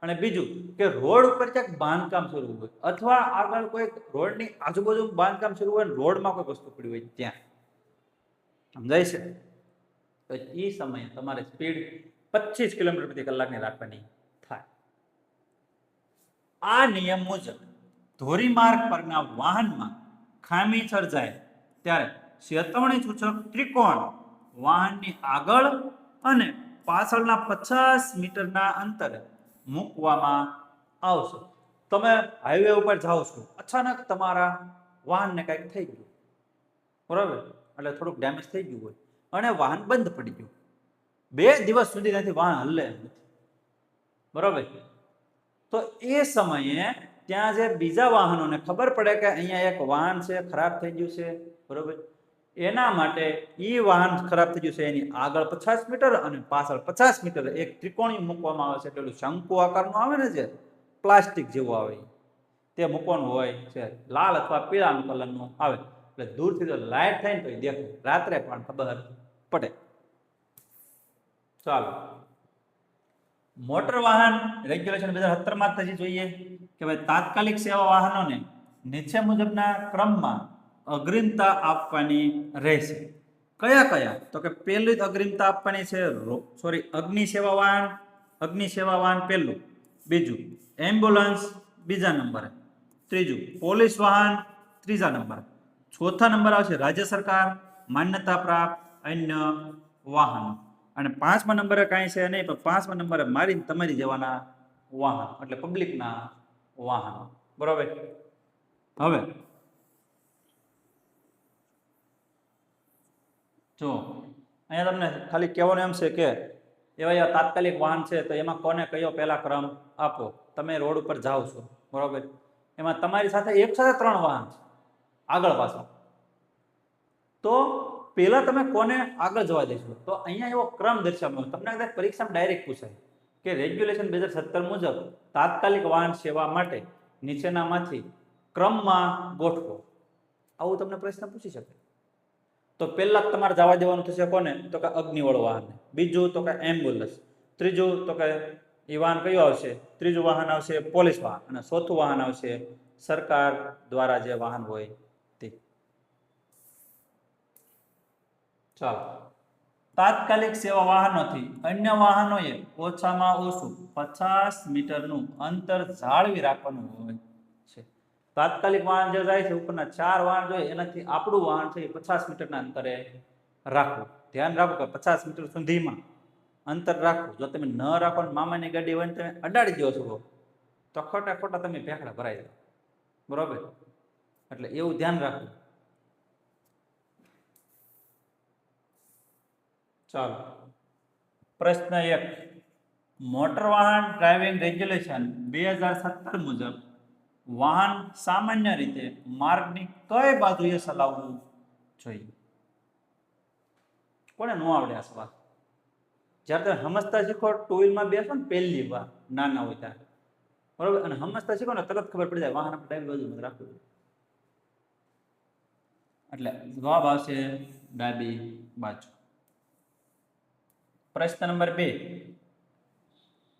અને બીજું કે રોડ ઉપર ક્યાંક બાંધકામ શરૂ હોય, અથવા આગળ કોઈ રોડની આજુબાજુ બાંધકામ શરૂ હોય, રોડમાં કોઈ વસ્તુ પડી હોય ત્યાં. સમજાય છે? તો એ સમયે તમારે સ્પીડ 25 કિલોમીટર પ્રતિ કલાકની રાખવાની થાય. આ નિયમ મુજબ ધોરીમાર્ગ પરના વાહનમાં ખામી સર્જાય ત્યારે ચેતવણી સૂચક ત્રિકોણ વાહનની આગળ અને પાછળના 50 મીટરના અંતરે મૂકવામાં આવશે. તમે હાઈવે ઉપર જાઓ છો, અચાનક તમારા વાહનને કંઈક થઈ ગયું, બરાબર, એટલે થોડુંક ડેમેજ થઈ ગયું હોય અને વાહન બંધ પડી ગયું, 2 દિવસ સુધી નથી વાહન હલે નથી, બરાબર. તો એ સમયે ત્યાં જે બીજા વાહનોને ખબર પડે કે અહીંયા એક વાહન છે ખરાબ થઈ ગયું છે, બરોબર, એના માટે એ વાહન ખરાબ થઈ ગયું છે એની આગળ 50 મીટર અને પાછળ 50 મીટર એક ત્રિકોણીય મૂકવામાં આવે છે. પેલું શંકુ આકારનું આવે ને, જે પ્લાસ્ટિક જેવું આવે, તે મૂકવાનું હોય છે. લાલ અથવા પીળા કલરનું આવે, એટલે દૂરથી તો લાઇટ થાય ને તો દેખાય, રાત્રે પણ ખબર પડે. ચાલો, મોટર વાહન રેગ્યુલેશન 2017 માં થવી જોઈએ કે ભાઈ તાત્કાલિક સેવા વાહનોને નીચે મુજબના ક્રમમાં અગ્રિમતા આપવાની રહેશે. કયા કયા? તો કે પહેલી જ અગ્રિમતા આપવાની છે અગ્નિ સેવા વાહન પહેલું, બીજું એમ્બ્યુલન્સ બીજા નંબરે, ત્રીજું પોલીસ વાહન ત્રીજા નંબરે, ચોથા નંબર આવશે રાજ્ય સરકાર માન્યતા પ્રાપ્ત અન્ય વાહનો, અને 5મા નંબરે કાંઈ છે નહીં, પણ 5મા નંબરે મારી તમારી જવાના વાહન, એટલે પબ્લિકના વાહનો. બરોબર. હવે જો અહીંયા તમને ખાલી કહેવાનું એમ છે કે એવા તાત્કાલિક વાહન છે તો એમાં કોને કયો પહેલા ક્રમ આપો. તમે રોડ ઉપર જાઓ છો, બરોબર, એમાં તમારી સાથે એક સાથે 3 વાહન છે આગળ પાછળ, તો પહેલા તમે કોને આગળ જવા દેશો? તો અહીંયા એવો ક્રમ દર્શાવવાનો. તમને કદાચ પરીક્ષામાં ડાયરેક્ટ પૂછાય કે રેગ્યુલેશન 2017 મુજબ તાત્કાલિક વાહન સેવા માટે નીચેનામાંથી ક્રમમાં ગોઠવો, આવું તમને પ્રશ્ન પૂછી શકે. તો પહેલા તમારે જવા દેવાનું થશે કોને? તો કે અગ્નિવાળો વાહન, બીજું તો કે એમ્બ્યુલન્સ, ત્રીજું તો કે એ વાહન કયું આવશે? ત્રીજું વાહન આવશે પોલીસ વાહન, અને ચોથું વાહન આવશે સરકાર દ્વારા જે વાહન હોય તે. ચાલો, તાત્કાલિક સેવા વાહનોથી અન્ય વાહનોએ ઓછામાં ઓછું 50 મીટરનું અંતર જાળવી રાખવાનું હોય છે. તાત્કાલિક વાહન જે જાય છે ઉપરના 4 વાહન જોઈએ એનાથી આપણું વાહન છે 50 મીટરના અંતરે રાખવું. ધ્યાન રાખો કે 50 મીટર સુધીમાં અંતર રાખવું. જો તમે ન રાખો ને મામાની ગાડી હોય ને તમે અડાડી દો છો તો ખોટા તમે ભેખડા ભરાઈ જાઓ, બરોબર, એટલે એવું ધ્યાન રાખવું. ચાલો, પ્રશ્ન 1, મોટર વાહન ડ્રાઇવિંગ રેગ્યુલેશન 2017 મુજબ વાહન સામાન્ય રીતે માર્ગની કઈ બાજુએ ચલાવવું જોઈએ? કોને ન આવડે આ સવાલ? જ્યારે તમે સમજતા શીખો, ટુ વ્હીલમાં બેસો ને પહેલી વાર નાના હોય ત્યારે, બરોબર, અને સમજતા શીખો ને તરત ખબર પડી જાય વાહન આપણે ડાબી બાજુ રાખવું. એટલે જવાબ આવશે ડાબી બાજુ. પ્રશ્ન નંબર 2,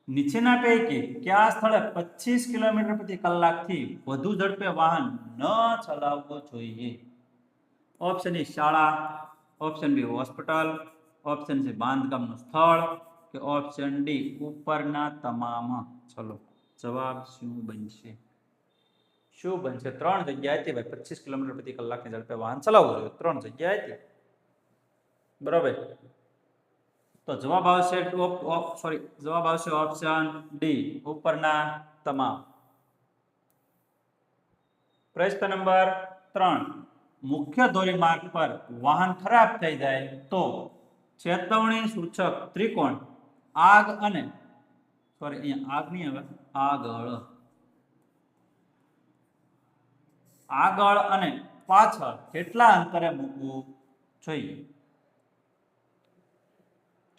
નીચેના પૈકી કયા સ્થળે 25 કિલોમીટર પ્રતિ કલાકથી વધુ ઝડપે વાહન ન ચલાવવું જોઈએ? ઓપ્શન એ શાળા, option B hospital, option C બાંધકામનું સ્થળ, કે ઓપ્શન ડી ઉપરના તમામ. ચલો, જવાબ શું બનશે? શું બનશે? 3 જગ્યા હતી ભાઈ 25 કિલોમીટર પ્રતિ કલાકની ઝડપે વાહન ચલાવવું જોઈએ, 3 જગ્યા હતી, બરોબર. તો જવાબ આવશે જવાબ આવશે ઓપ્શન ડી ઉપરના તમામ. પ્રશ્ન નંબર 3, મુખ્ય ધોરીમાર્ગ પર વાહન ખરાબ થઈ જાય તો ચેતવણી સૂચક ત્રિકોણ આગ અને અહીંયા આગ નહીં આવે, આગળ અને પાછળ કેટલા અંતરે મૂકવું જોઈએ?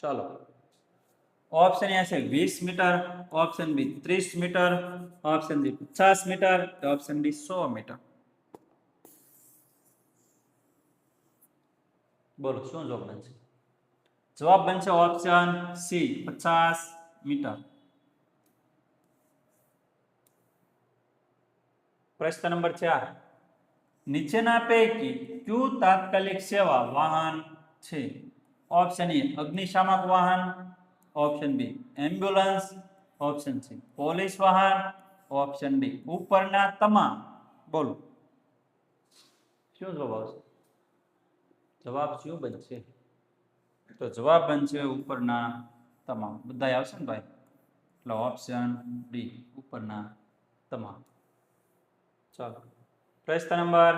ચલો, ઓપ્શન એ છે 20 metre, option B 30 metre, option B 50 metre, option D 100 metre. બોલો શું જવાબ બનશે? જવાબ બનશે ઓપ્શન સી 50 મીટર. પ્રશ્ન નંબર 4, નીચેના પૈકી કયું તાત્કાલિક સેવા વાહન છે? ઓપ્શન એ અગ્નિશામક વાહન, option B ambulance, option C police વાહન, ઓપ્શન ડી ઉપરના તમામ. બોલો શું જવાબ આવશે? જવાબ શું બનશે? તો જવાબ બનશે ઉપરના તમામ. બધા આવશે ને ભાઈ? એટલે ઓપ્શન ડી ઉપરના તમામ. ચાલો, પ્રશ્ન નંબર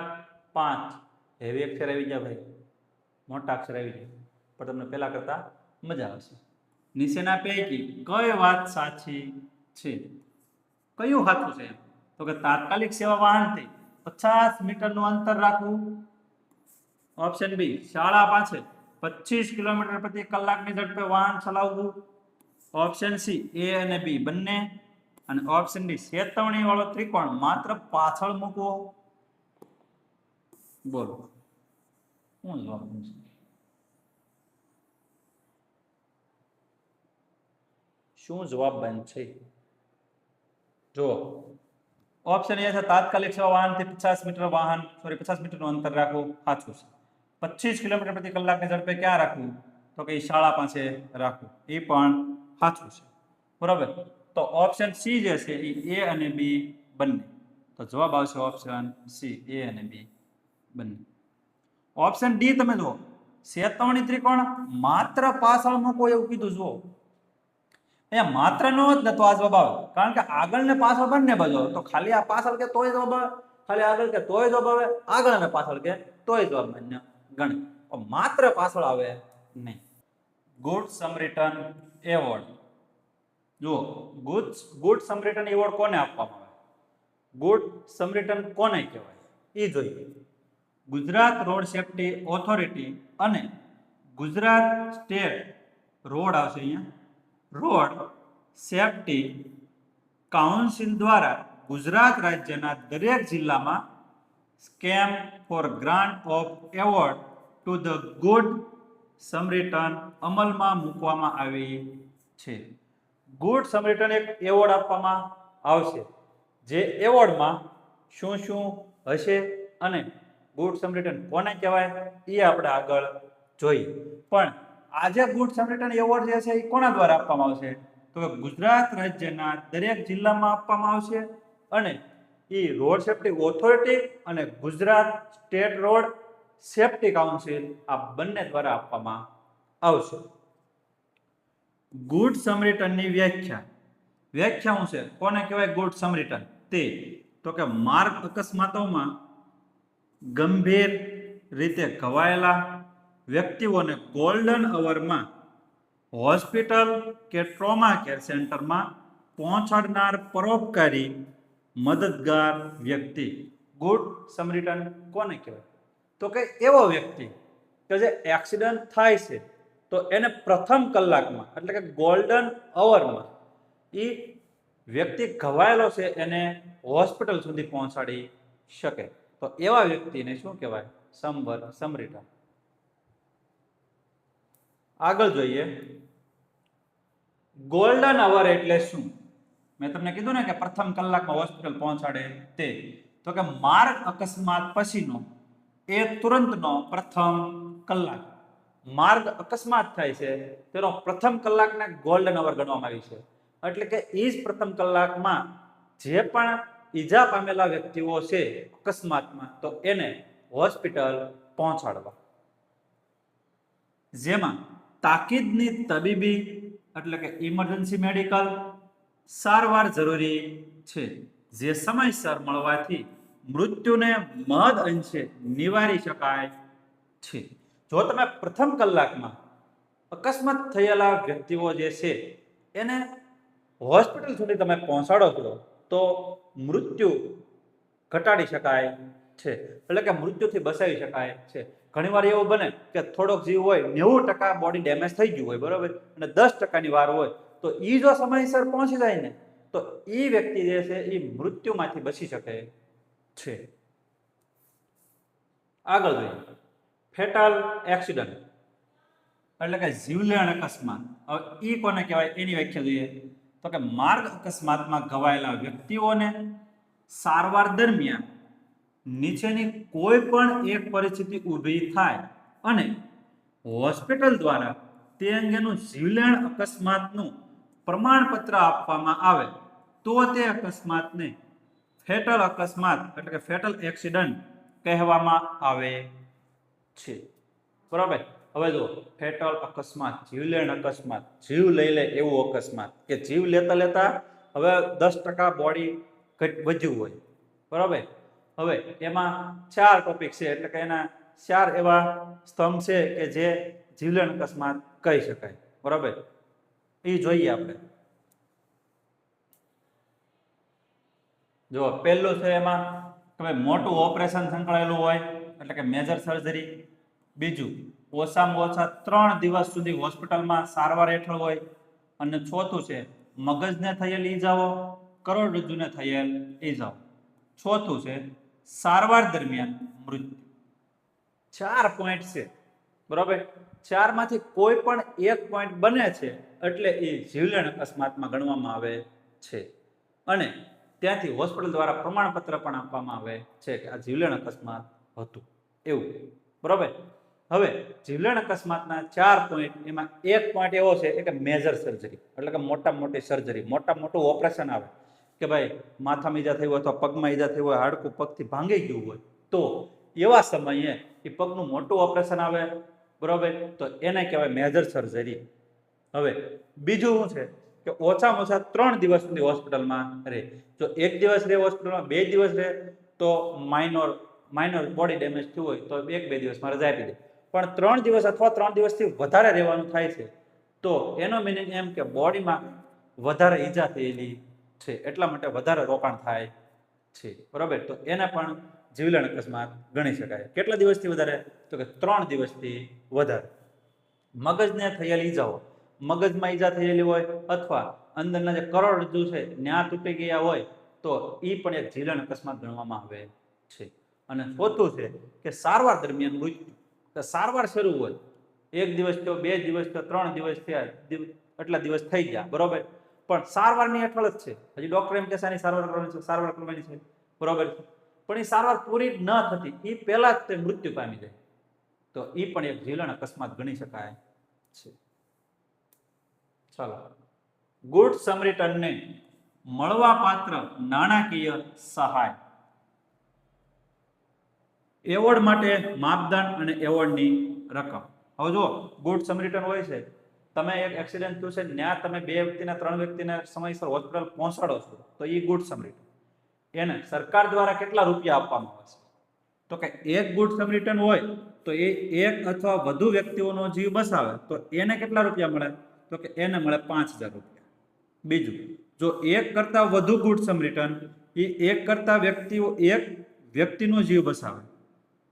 5, હેવી અક્ષર આવી ગયા ભાઈ, મોટા અક્ષર આવી ગયા, પણ તમને પહેલા કરતા મજા આવશે. નીચેના પૈકી કઈ વાત સાચી છે? કયું સાચું છે? તો કે તાત્કાલિક સેવા વાહનથી 50 મીટરનું અંતર રાખવું, ઓપ્શન બી શાળા પાસે 25 કિલોમીટર પ્રતિ કલાકની ઝડપે વાહન ચલાવવું, ઓપ્શન સી એ અને બી બંને, અને ઓપ્શન ડી ચેતવણી વાળો ત્રિકોણ માત્ર પાછળ મૂકવો. બોલો શું જવાબ બનશે? શું જવાબ બનશે? જો ઓપ્શન એ છે તાત્કાલિક સેવા વાહનથી 50 મીટરનું અંતર રાખવું, સાચું છે. 25 કિલોમીટર પ્રતિ કલાકની ઝડપે ક્યાં રાખવું? તો કે શાળા પાસે રાખવું, એ પણ સાચું છે. બરાબર, તો ઓપ્શન સી જે છે એ અને બી બંને. તો જવાબ આવશે ઓપ્શન સી એ અને બી બંને. ઓપ્શન ડી તમે જુઓ, ચેતવણી ત્રિકોણ માત્ર પાછળ મૂકો એવું કીધું. જુઓ અહીંયા માત્ર નો જ ને તો આ જવાબ આવે, કારણ કે આગળ ને પાછળ બંને બાજુ, તો ખાલી આ પાછળ કે તોય જવાબ આવે, ખાલી આગળ કે તોય જવાબ આવે, આગળ અને પાછળ કે તોય જવાબ બને ગણે, માત્ર પાછળ આવે નહીં. Good samaritan award. જુઓ, ગુડ સમરિટન એવોર્ડ કોને આપવામાં આવે? ગુડ સમરિટન કોને કહેવાય એ જોઈએ. ગુજરાત રોડ સેફટી ઓથોરિટી અને ગુજરાત સ્ટેટ રોડ આવશે અહીંયા, રોડ સેફટી કાઉન્સિલ દ્વારા ગુજરાત રાજ્યના દરેક જિલ્લામાં scheme for grant of award to the good samaritan અમલમાં મૂકવામાં આવી છે. ગુડ સમરિટન એક એવોર્ડ આપવામાં આવશે, જે એવોર્ડમાં શું શું હશે અને ગુડ સમરિટન કોને કહેવાય એ આપણે આગળ જોઈએ. પણ આજે ગુડ સમરિટન એવોર્ડ જે છે એ કોના દ્વારા આપવામાં આવશે? તો ગુજરાત રાજ્યના દરેક જિલ્લામાં આપવામાં આવશે, અને એ રોડ સેફટી ઓથોરિટી અને Gujarat state road safety council આ બંને દ્વારા આપવામાં આવશે. ગુડ સમરિટનની વ્યાખ્યા શું છે? કોને કહેવાય ગુડ સમરિટન? તે તો કે માર્ગ અકસ્માતોમાં ગંભીર રીતે ઘવાયેલા વ્યક્તિઓને ગોલ્ડન અવરમાં હોસ્પિટલ કે ટ્રોમા કેર સેન્ટરમાં પહોંચાડનાર પરોપકારી મદદગાર વ્યક્તિ. ગુડ સમરિટન કોને કહેવાય? તો કે એવો વ્યક્તિ કે જે એક્સિડન્ટ થાય છે તો એને પ્રથમ કલાકમાં, એટલે કે ગોલ્ડન અવરમાં એ વ્યક્તિ ઘવાયેલો છે એને હોસ્પિટલ સુધી પહોંચાડી શકે. તો એવા વ્યક્તિને શું કહેવાય? સમરિટન. આગળ જોઈએ, ગોલ્ડન અવર એટલે શું? મેં તમને કીધું ને કે પ્રથમ કલાકમાં હોસ્પિટલ પહોંચાડે તે. તો કે માર્ગ અકસ્માત પછીનો એ તુરંતનો પ્રથમ કલાક. માર્ગ અકસ્માત થાય છે તેનો પ્રથમ કલાકને ગોલ્ડન અવર ગણવામાં આવી છે. એટલે કે એ જ પ્રથમ કલાકમાં જે પણ ઈજા પામેલા વ્યક્તિઓ છે અકસ્માતમાં, તો એને હોસ્પિટલ પહોંચાડવા. જેમાં તાકીદની તબીબી એટલે કે ઇમરજન્સી મેડિકલ સારવાર જરૂરી છે, જે સમયસર મળવાથી મૃત્યુને મહદ અંશે નિવારી શકાય છે. જો તમે પ્રથમ કલાકમાં અકસ્માત થયેલા વ્યક્તિઓ જે છે એને હોસ્પિટલ સુધી તમે પહોંચાડો છો તો મૃત્યુ ઘટાડી શકાય છે, એટલે કે મૃત્યુથી બચાવી શકાય છે. ઘણીવાર એવું બને કે થોડોક જીવ હોય, 90% બોડી ડેમેજ થઈ ગયું હોય, બરોબર, અને 10%ની વાર હોય, તો એ જો સમયસર પહોંચી જાય ને તો એ વ્યક્તિ જે છે એ મૃત્યુમાંથી બચી શકે છે. આગળ જોઈએ ફેટલ એક્સિડન્ટ એટલે કે જીવલેણ અકસ્માત. હવે એ કોને કહેવાય એની વ્યાખ્યા જોઈએ તો કે માર્ગ અકસ્માતમાં ઘવાયેલા વ્યક્તિઓને સારવાર દરમિયાન નીચેની કોઈ પણ એક પરિસ્થિતિ ઊભી થાય અને હોસ્પિટલ દ્વારા તે અંગેનું જીવલેણ અકસ્માતનું પ્રમાણપત્ર આપવામાં આવે તો તે અકસ્માતને ફેટલ અકસ્માત એટલે કે ફેટલ એક્સિડન્ટ કહેવામાં આવે છે. બરાબર. હવે જો ફેટલ અકસ્માત, જીવલેણ અકસ્માત, જીવ લઈ લે એવું અકસ્માત કે જીવ લેતા લેતા હવે 10% બોડી વધ્યું હોય, બરાબર. હવે એમાં 4 ટોપિક છે, એટલે કે એના 4 એવા સ્તંભ છે કે જે જીવલેણ અકસ્માત કહી શકાય, બરાબર. એ જોઈએ આપણે. જો પહેલું છે એમાં તમે મોટું ઓપરેશન સંકળાયેલું હોય એટલે કે મેજર સર્જરી. બીજું ઓછામાં ઓછા 3 દિવસ સુધી હોસ્પિટલમાં સારવાર હેઠળ હોય. અને ચોથું છે મગજને થયેલ ઈજાઓ, કરોડરજ્જુને થયેલ ઈજાઓ. ચોથું છે સારવાર દરમિયાન મૃત્યુ. 4 પોઈન્ટ છે, બરાબર. 4 માંથી કોઈ પણ એક પોઈન્ટ બને છે એટલે એ જીવલેણ અકસ્માતમાં ગણવામાં આવે છે અને ત્યાંથી હોસ્પિટલ દ્વારા પ્રમાણપત્ર પણ આપવામાં આવે છે કે આ જીવલેણ અકસ્માત હતું એવું, બરાબર. હવે જીવલેણ અકસ્માતના 4 પોઈન્ટ, એમાં એક પોઈન્ટ એવો છે કે મેજર સર્જરી એટલે કે મોટા મોટી સર્જરી, મોટું ઓપરેશન આવે કે ભાઈ માથામાં ઈજા થઈ હોય અથવા પગમાં ઈજા થઈ હોય, હાડકું પગથી ભાંગી ગયું હોય, તો એવા સમયે એ પગનું મોટું ઓપરેશન આવે, બરાબર, તો એને કહેવાય મેજર સર્જરી. હવે બીજું શું છે કે ઓછામાં ઓછા 3 દિવસ સુધી હોસ્પિટલમાં રહે. જો 1 દિવસ રહે હોસ્પિટલમાં, 2 દિવસ રહે તો માઇનોર બોડી ડેમેજ થયું હોય તો 1-2 દિવસમાં રજા આપી દે. પણ 3 દિવસ અથવા 3 દિવસથી વધારે રહેવાનું થાય છે તો એનો મિનિંગ એમ કે બોડીમાં વધારે ઈજા થયેલી છે, એટલા માટે વધારે રોકાણ થાય છે, બરાબર. તો એને પણ જીવલેણ અકસ્માત ગણી શકાય. કેટલા દિવસથી વધારે તો કે 3 દિવસથી વધારે. મગજને થયેલ ઈજાઓ, મગજમાં ઈજા થયેલી હોય અથવા અંદરના જે કરોડરજ્જુ છે ત્યાં તૂટી ગયા હોય તો એ પણ એક જીવલેણ અકસ્માત ગણવામાં આવે છે. અને ચોથું છે કે સારવાર દરમિયાન મૃત્યુ. સારવાર શરૂ હોય, 1 દિવસ થયો, 2 દિવસ થયો, 3 દિવસ થયા, એટલા દિવસ થઈ ગયા, બરોબર, પણ સારવારની હેઠળ જ છે. હજી ડોક્ટર એમ કહેશે આની સારવાર કરવાની છે, સારવાર કરવાની છે, બરોબર, પણ એ સારવાર પૂરી ન થતી, એ પહેલા જ તે મૃત્યુ પામી જાય તો એ પણ એક જીવલેણ અકસ્માત ગણી શકાય છે. ચાલો, ગુડ સમરીટનને મળવાપાત્ર નાણાકીય સહાય. એવોર્ડ માટે માપદંડ અને એવોર્ડની રકમ. હવે જો ગુડ સમરીટન હોય છે, તમે એક એક્સિડન્ટ થયું છે, ત્યાં તમે 2 વ્યક્તિને 3 વ્યક્તિને સમયસર હોસ્પિટલ પહોંચાડો છો તો એ ગુડ સમરીટન. એને સરકાર દ્વારા કેટલા રૂપિયા આપવામાં આવે છે તો કે એક ગુડ સમરીટન હોય તો એ 1 અથવા વધુ વ્યક્તિઓનો જીવ બચાવે તો એને કેટલા રૂપિયા મળે તો કે એને મળે 5000 રૂપિયા. બીજું, જો 1 કરતાં વધુ ગુડ સમરીટન, એ 1 કરતાં એક વ્યક્તિનો જીવ બચાવે,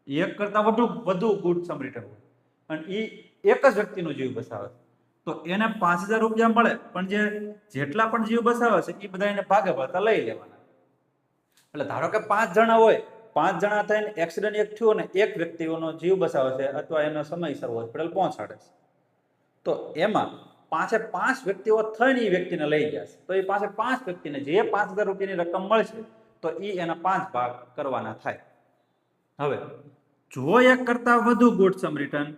1 કરતાં વધુ ગુડ સમરીટન હોય અને એ એક જ વ્યક્તિનો જીવ બચાવે તો એને 5000 રૂપિયા મળે. પણ જેટલા પણ જીવ બચાવે છે એ બધા એને ભાગે પડતા લઈ લેવાના. એટલે ધારો કે 5 જણા હોય, 5 જણા થઈને એક્સિડન્ટ એક થયો ને એક વ્યક્તિનો જીવ બચાવે છે અથવા એનો સમયસર હોસ્પિટલ પહોંચાડે છે તો એમાં 5 વ્યક્તિઓ થઈને એ વ્યક્તિને લઈ ગયા છે તો એ 5 વ્યક્તિને જે 5000 રૂપિયાની રકમ મળશે તો એ એના 5 ભાગ કરવાના થાય. હવે જો 1 કરતાં વધુ ગુડ સમરીટન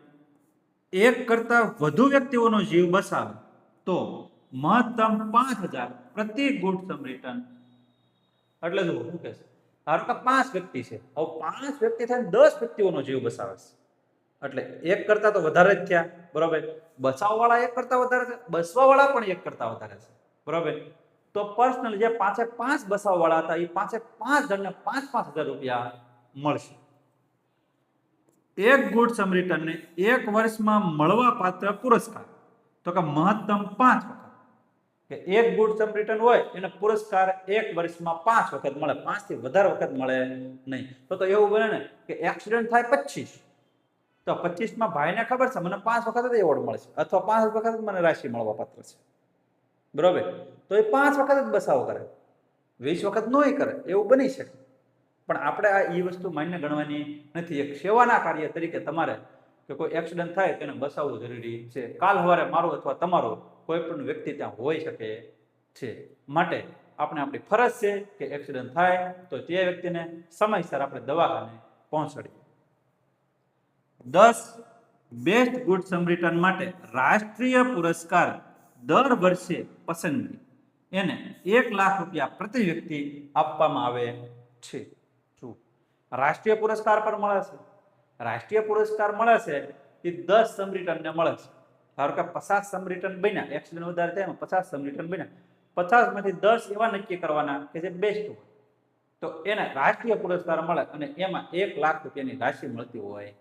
1 કરતાં વધુ વ્યક્તિઓનો જીવ બચાવે તો મહત્તમ 5000 પ્રતિ ગુડ સમરીટન. એટલે જો શું કહે છે, ધારો કે 5 વ્યક્તિ છે, હવે 5 વ્યક્તિ થઈને 10 વ્યક્તિઓનો જીવ બચાવે છે એટલે એક કરતા તો વધારે જ થયા, બરોબર. બસાવવાળા એક કરતા વધારે છે, બસવાવાળા પણ એક કરતા વધારે છે, બરોબર. તો પર્સનલ જે 5 બસાવવાળા હતા એ 5 જણને 5,000 રૂપિયા મળશે. એક ગુડ સમરિટનને એક વર્ષમાં મળવા પાત્ર પુરસ્કાર તો કે મહત્તમ 5 વખત, કે એક ગુડ સમરિટન હોય એને પુરસ્કાર એક વર્ષમાં 5 વખત મળે, 5 થી વધારે વખત મળે નહીં. તો એવું બને ને કે એક્સિડન્ટ થાય 25, તો 25 ભાઈને ખબર છે મને 5 વખત જ એવોર્ડ મળશે, અથવા 5 વખત જ મને રાશિ મળવા પાત્ર છે, બરોબર. તો એ 5 વખત જ બસાવો કરે, 20 વખત નોય કરે, એવું બની શકે. પણ આપણે આ એ વસ્તુ માન્ય ગણવાની નથી. એક સેવાના કાર્ય તરીકે તમારે કે કોઈ એક્સિડન્ટ થાય તેને બસાવવું જરૂરી છે. કાલ સવારે મારું અથવા તમારું કોઈ પણ વ્યક્તિ ત્યાં હોઈ શકે છે, માટે આપણે આપણી ફરજ છે કે એક્સિડન્ટ થાય તો તે વ્યક્તિને સમયસર આપણે દવાખાને પહોંચાડીએ. 10 બેસ્ટ ગુડ સમરિટન માટે રાષ્ટ્રીય પુરસ્કાર દર વર્ષે પસંદગી, એને 1 લાખ રૂપિયા પ્રતિ વ્યક્તિ આપવામાં આવે છે. રાષ્ટ્રીય પુરસ્કાર પણ મળે છે. રાષ્ટ્રીય પુરસ્કાર મળે છે એ 10 સમરિટનને મળે છે. ધારો કે 50 સમરિટન બન્યા, એક્સિડન્ટ વધારે થાય 50 સમરિટન બન્યા, 50 માંથી 10 એવા નક્કી કરવાના કે જે બેસ્ટ હોય, તો એને રાષ્ટ્રીય પુરસ્કાર મળે અને એમાં 1 લાખ રૂપિયાની રાશિ મળતી હોય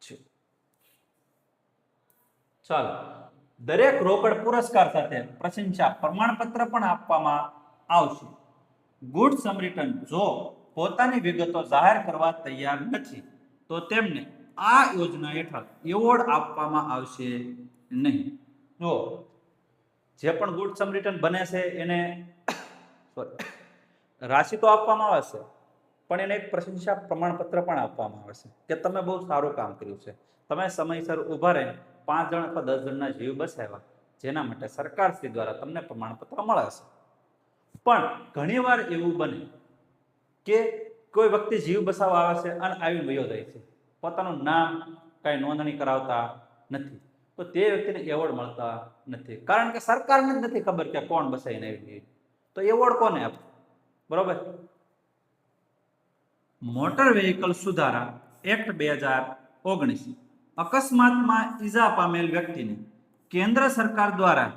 છે. ચાલો, દરેક રોકડ પુરસ્કાર સાથે પ્રશંસા પ્રમાણપત્ર પણ આપવામાં આવશે. ગુડ સમરિટન જો પોતાની વિગતો જાહેર કરવા તૈયાર નથી તો તેમને આ યોજના હેઠળ એવોર્ડ આપવામાં આવશે નહીં. જો જે પણ ગુડ સમરિટન બને છે એને રાશિ તો આપવામાં આવે છે, પણ એને એક પ્રશંસા પ્રમાણપત્ર પણ આપવામાં આવે છે કે તમે બહુ સારું કામ કર્યું છે, તમે સમયસર ઊભા રહીને 5 જણ અથવા 10 જણના જીવ બચાવ્યા, જેના માટે સરકારશ્રી દ્વારા તમને પ્રમાણપત્ર મળે છે. પણ ઘણીવાર એવું બને કે કોઈ વ્યક્તિ જીવ બચાવવા આવે છે અને આવીને વયો જાય છે, પોતાનું નામ કઈ નોંધણી કરાવતા નથી, તો તે વ્યક્તિને એવોર્ડ મળતા નથી. કારણ કે સરકારને જ નથી ખબર કે કોણ બચાવીને આવી ગયું, તો એવોર્ડ કોને આપે, બરોબર. મોટર વેહિકલ સુધારા એક્ટ 2019 અકસ્માતમાં ઈજા પામેલ વ્યક્તિને કેન્દ્ર સરકાર દ્વારા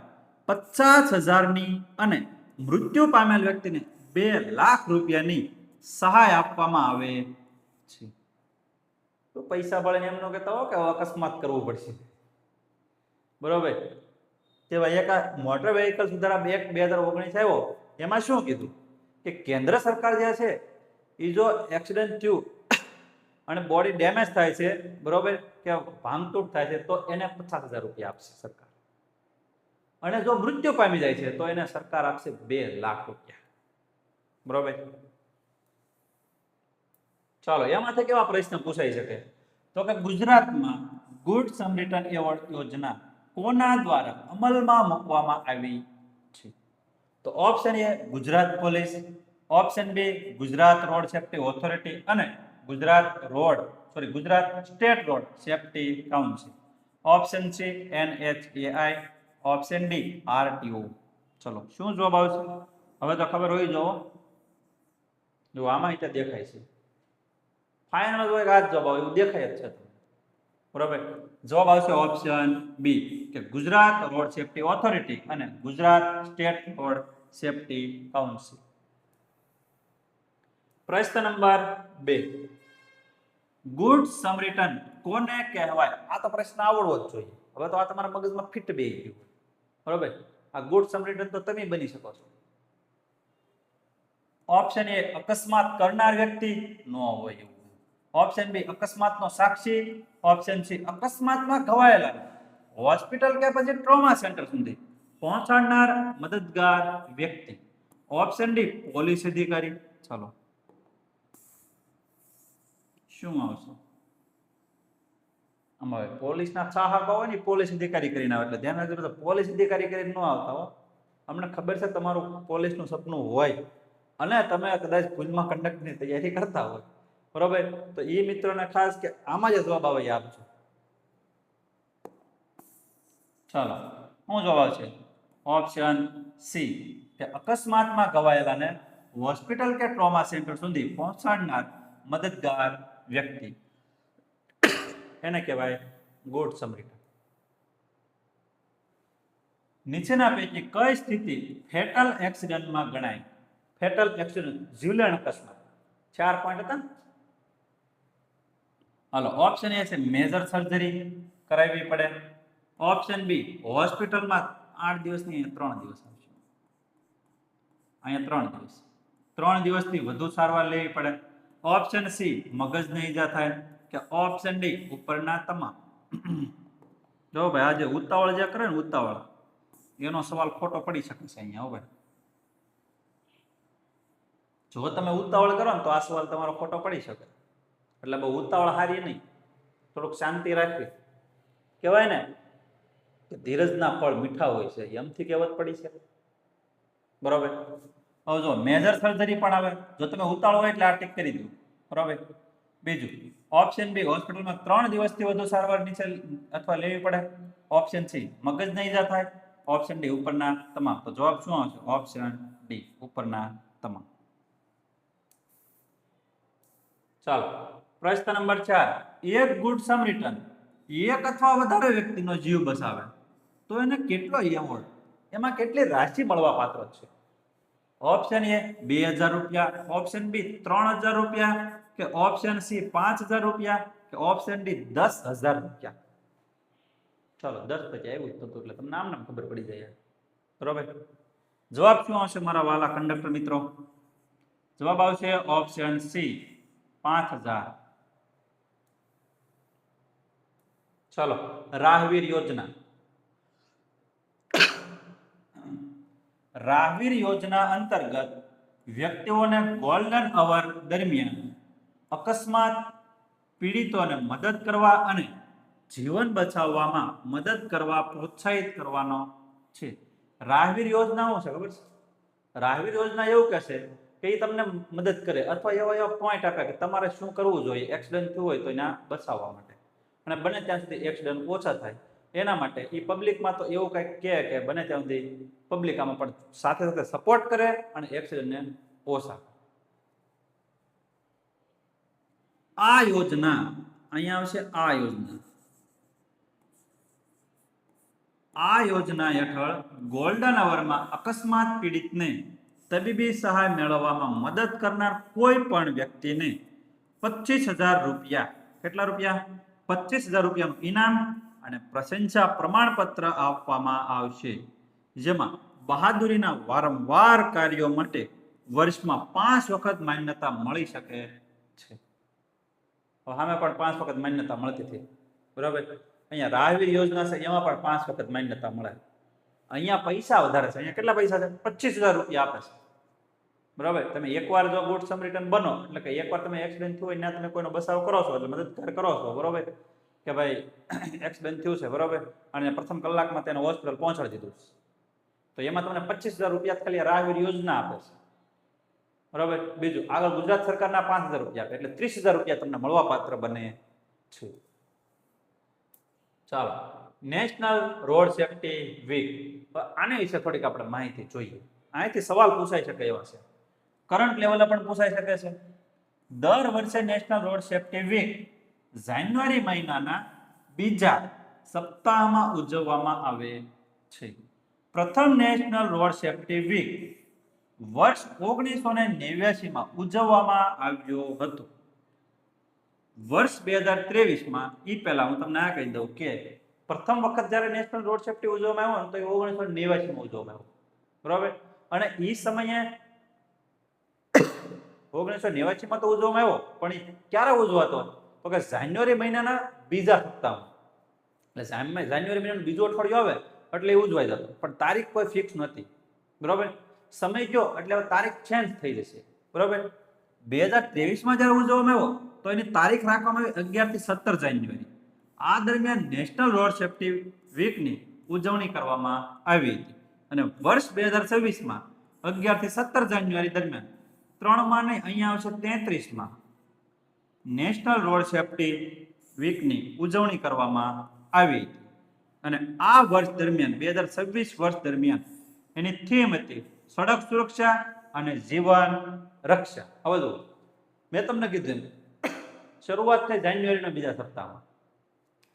50,000ની અને મૃત્યુ પામેલ વ્યક્તિને 2 લાખ રૂપિયાની સહાય આપવામાં આવે છે. તો પૈસા ભળીને એમ ન કહેતા હો કે અકસ્માત કરવું પડશે, બરોબર. તેવા એક મોટર વેહિકલ સુધારા એક્ટ 2019 આવ્યો, એમાં શું કીધું કે કેન્દ્ર સરકાર જે છે એ જો એક્સિડન્ટ થયું અને બોડી ડેમેજ થાય છે, બરોબર, કે ભાંગતૂટ થાય છે, તો એને 50,000 રૂપિયા આપશે સરકાર. અને જો મૃત્યુ પામી જાય છે તો એને સરકાર આપશે 2 લાખ રૂપિયા, બરોબર. ચાલો, એમાંથી કેવા પ્રશ્ન પૂછાઈ શકે તો કે ગુજરાતમાં ગુડ સમરિટન એવોર્ડ યોજના કોના દ્વારા અમલમાં મૂકવામાં આવી છે? તો option A Gujarat police, option B Gujarat road safety authority અને Gujarat state road safety council, option C NHAI, option D RTO. ચલો, શું જવાબ આવશે? હવે તો ખબર હોય જો આમાં એટલે દેખાય છે ફાઇનલ હોય કે આ જવાબ આવે એવું દેખાય જ છે, બરોબર. જવાબ આવશે ઓપ્શન બી કે ગુજરાત રોડ સેફ્ટી ઓથોરિટી અને Gujarat state road safety council. પ્રશ્ન નંબર 2, ગુડ સમરિટન કોને કહેવાય? આ તો પ્રશ્ન આવડવો જ જોઈએ. હવે તો આ તમારા મગજમાં ફિટ બેસી ગયું, બરોબર. આ ગુડ સમરિટન તો તમે બની શકો છો. ઓપ્શન એ અકસ્માત કરનાર વ્યક્તિ નો હોય એવું, ઓપ્શન બી અકસ્માતનો સાક્ષી, ઓપ્શન સી અકસ્માતમાં ઘવાયેલા હોસ્પિટલ કે પછી ટ્રોમા સેન્ટર સુધી પહોંચાડનાર મદદગાર વ્યક્તિ, ઓપ્શન ડી પોલીસ અધિકારી. ચલો, શું આવશે આમાં? પોલીસના ચાહકો હોય ને પોલીસ અધિકારી કરીને આવે, એટલે ધ્યાન રાખજો, પોલીસ અધિકારી કરીને ન આવતા હો. અમને ખબર છે તમારું પોલીસનું સપનું હોય અને તમે કદાચ ભૂલમાં કંડક્ટરની તૈયારી કરતા હોય, બરોબર, તો એ મિત્રોને ખાસ કે આમાં જ જવાબ આવે આપજો. ચાલો, શું જવાબ છે? ઓપ્શન સી કે અકસ્માતમાં ઘવાયેલાને હોસ્પિટલ કે ટ્રોમા સેન્ટર સુધી પહોંચાડનાર મદદગાર વ્યક્તિ. એને કહેવાય ગુડ સમરિટન. નીચેના પૈકી કઈ સ્થિતિ ફેટલ એક્સિડન્ટમાં ગણાય? ફેટલ એક્સિડન્ટ, જીવલેણ અકસ્માત. 4 પોઈન્ટ હતા. હાલો, ઓપ્શન એ છે મેજર સર્જરી કરાવવી પડે. ઓપ્શન બી હોસ્પિટલમાં 8 દિવસની 3 દિવસ આવશે. અહીંયા 3 દિવસ, 3 દિવસથી વધુ સારવાર લેવી પડે. ઓપ્શન સી મગજને ઈજા થાય કે ઓપ્શન ડી ઉપરના તમામ. જો ભાઈ આજે ઉતાવળ જે કરે ને ઉતાવળ, એનો સવાલ ખોટો પડી શકે છે અહીંયા. હો ભાઈ, જો તમે ઉતાવળ કરો ને તો આ સવાલ તમારો ખોટો પડી શકે. એટલે બહુ ઉતાવળ હારી નહીં, થોડુંક શાંતિ રાખવી. કહેવાય ને કે ધીરજના ફળ મીઠા હોય છે, એમથી કહેવત પડી છે. બરોબર. હવે જો મેજર સર્જરી પણ આવે, જો તમે ઉતાવળ હોય એટલે આ ટીક કરી દો. બરોબર. બીજું ઓપ્શન બી હોસ્પિટલમાં 3 દિવસથી વધુ સારવાર નીચે અથવા લેવી પડે. ઓપ્શન સી મગજને ઈજા થાય. ઓપ્શન ડી ઉપરના તમામ. તો જવાબ શું આવશે? ઓપ્શન ડી ઉપરના તમામ. ચાલો, પ્રશ્ન નંબર 4. એક ગુડ સમરિટન એક અથવા વધારે વ્યક્તિનો જીવ બચાવે તો એને કેટલો એવોર્ડ, એમાં કેટલી રાશિ મળવા પાત્ર છે? ઓપ્શન એ 2000 રૂપિયા, ઓપ્શન બી 3000 રૂપિયા, કે ઓપ્શન સી 5000 રૂપિયા, કે ઓપ્શન ડી 10000 રૂપિયા. ચાલો, 10 પછી આવ્યું હતું એટલે તમને નામ ખબર પડી જાય. બરોબર. જવાબ શું આવશે મારા વાલા કંડક્ટર મિત્રો? જવાબ આવશે ઓપ્શન સી 5000. ચલો, રાહવીર યોજના. રાહવીર યોજના અંતર્ગત વ્યક્તિઓને ગોલ્ડન અવર દરમિયાન અકસ્માત પીડિતોને મદદ કરવા અને જીવન બચાવવામાં મદદ કરવા પ્રોત્સાહિત કરવાનો છે. રાહવીર યોજના શું છે ખબર છે? રાહવીર યોજના એવું કહેશે કે એ તમને મદદ કરે અથવા એવા પોઈન્ટ આપે કે તમારે શું કરવું જોઈએ એક્સિડન્ટ થયું હોય તો એના બચાવવા માટે, અને બને ત્યાં સુધી એક્સિડન્ટ ઓછા થાય એના માટે. એ પબ્લિકમાં તો એવું કંઈક કહે કે બને ત્યાં સુધી પબ્લિક આમાં પણ સાથે સાથે સપોર્ટ કરે અને એક્સિડન્ટને ઓછા. આ યોજના અહીંયા આવશે. આ યોજના, આ યોજના હેઠળ ગોલ્ડન અવરમાં અકસ્માત પીડિતને તબીબી સહાય મેળવવામાં મદદ કરનાર કોઈ પણ વ્યક્તિને 25000 રૂપિયા, કેટલા રૂપિયા? 25000 રૂપિયાનું ઇનામ અને પ્રશંસા પ્રમાણપત્ર આપવામાં આવશે, જેમાં બહાદુરીના વારંવાર કાર્યો માટે વર્ષમાં 5 વખત માન્યતા મળી શકે છે. સામે પણ 5 વખત માન્યતા મળતી હતી. બરાબર. અહીંયા રાહવીર યોજના છે, એમાં પણ 5 વખત માન્યતા મળે. અહીંયા પૈસા વધારે છે. અહીંયા કેટલા પૈસા છે? 25000 રૂપિયા આપે છે. બરાબર. તમે એકવાર જો ગુડ સમરિટન બનો એટલે કે એકવાર તમે એક્સિડન્ટ થયું હોય ત્યાં તમે કોઈનો બચાવ કરો છો એટલે મદદ કરો છો. બરોબર. કે ભાઈ એક્સિડન્ટ થયું છે, બરોબર, અને પ્રથમ કલાકમાં તેને હોસ્પિટલ પહોંચાડી દીધું છે, તો એમાં તમને 25000 રૂપિયા ખાલી રાહવીર યોજના આપે છે. બરોબર. બીજું આગળ ગુજરાત સરકારના 5000 રૂપિયા આપે એટલે 30000 રૂપિયા તમને મળવા પાત્ર બને છે. ચાલો, નેશનલ રોડ સેફટી વીક. આના વિશે થોડીક આપણે માહિતી જોઈએ. અહીંથી સવાલ પૂછાઈ શકે એવા છે, કરંટ લેવલે પણ પૂછાઈ શકે છે. દર વર્ષે નેશનલ રોડ સેફટી વીક જાન્યુઆરી મહિનાના બીજા સપ્તાહમાં ઉજવવામાં આવે છે. પ્રથમ નેશનલ રોડ સેફટી વીક વર્ષ 1989માં ઉજવવામાં આવ્યો હતો. વર્ષ 2023માં ઈ પહેલા હું તમને આ કહી દઉં કે પ્રથમ વખત જ્યારે નેશનલ રોડ સેફટી ઉજવવામાં આવ્યો તો એ 1989માં ઉજવવામાં આવ્યો. બરાબર. અને ઈ સમયે 1989માં તો ઉજવવામાં આવ્યો, પણ એ ક્યારે ઉજવાતો તો કે જાન્યુઆરી મહિનાના બીજા સપ્તાહમાં. એટલે જાન્યુઆરી મહિનાનું બીજું અઠવાડિયું આવે એટલે એ ઉજવાઈ જતો, પણ તારીખ કોઈ ફિક્સ નહોતી. બરાબર. સમય ગયો એટલે તારીખ ચેન્જ થઈ જશે. બરાબર. 2023માં જ્યારે ઉજવવામાં આવ્યો તો એની તારીખ રાખવામાં આવી 11 થી 17 જાન્યુઆરી. આ દરમિયાન નેશનલ રોડ સેફટી વીકની ઉજવણી કરવામાં આવી હતી. અને વર્ષ 2026માં 11 થી 17 જાન્યુઆરી દરમિયાન 3માં નહીં, અહીંયા આવશે 33માં નેશનલ રોડ સેફટી વીકની ઉજવણી કરવામાં આવી હતી. અને આ વર્ષ દરમિયાન 2026 વર્ષ દરમિયાન એની થીમ હતી સડક સુરક્ષા અને જીવન રક્ષા. હવે મેં તમને કીધું શરૂઆત થઈ જાન્યુઆરીના બીજા સપ્તાહમાં,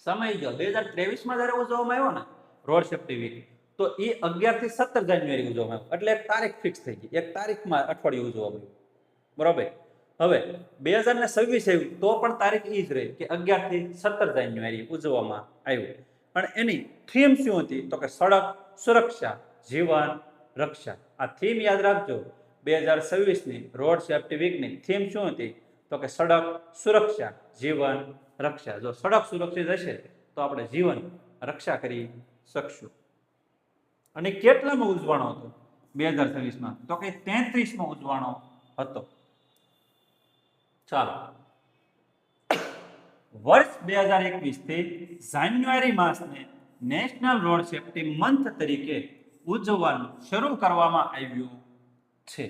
સમય જો 2023માં જયારે ઉજવવામાં આવ્યો ને રોડ સેફ્ટી વીક, તો એ 11 થી 17 જાન્યુઆરી ઉજવવામાં આવ્યો, એટલે એક તારીખ ફિક્સ થઈ ગઈ, એક તારીખમાં અઠવાડિયું ઉજવવામાં આવ્યું, બરોબર. હવે 2026 આવ્યું તો પણ તારીખ એ જ રહી કે 11 થી 17 જાન્યુઆરી ઉજવવામાં આવ્યું. પણ એની થીમ શું હતી? તો કે સડક સુરક્ષા જીવન રક્ષા. આ થીમ યાદ રાખજો, 2026ની રોડ સેફ્ટી વીકની થીમ શું હતી? તો કે સડક સુરક્ષા જીવન રક્ષા. જો સડક સુરક્ષિત હશે તો આપણે જીવન રક્ષા કરી શકશું. અને કેટલામાં ઉજવાણો હતો 2026માં? તો કે 33માં ઉજવાણો હતો. ચાલો, વર્ષ 2021 થી જાન્યુઆરી માસને નેશનલ રોડ સેફ્ટી મંથ તરીકે ઉજવવાનું શરૂ કરવામાં આવ્યું છે.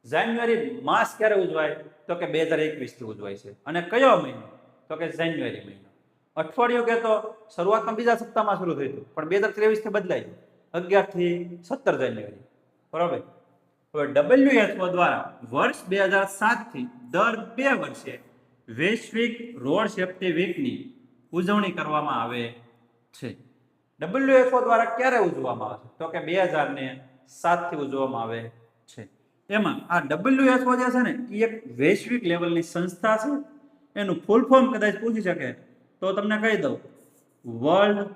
જાન્યુઆરી માસ ક્યારે ઉજવાય? તો કે 2021 થી ઉજવાય છે. અને કયો મહિનો? તો કે જાન્યુઆરી મહિનો. અઠવાડિયું કે તો શરૂઆતમાં બીજા સપ્તાહમાં શરૂ થયું હતું, પણ 2023 થી બદલાયું 11 થી 17 જાન્યુઆરી, બરાબર. હવે WHO દ્વારા વર્ષ 2007 થી દર 2 વર્ષે વૈશ્વિક રોડ સેફ્ટી વીકની ઉજવણી કરવામાં આવે છે. WHO દ્વારા ક્યારે ઉજવવામાં આવે છે? તો કે 2007 થી ઉજવવામાં આવે છે. એમાં આ WHO જે છે ને એ એક વૈશ્વિક લેવલની સંસ્થા છે. એનું ફૂલ ફોર્મ કદાચ પૂછી શકે તો તમને કહી દઉં, વર્લ્ડ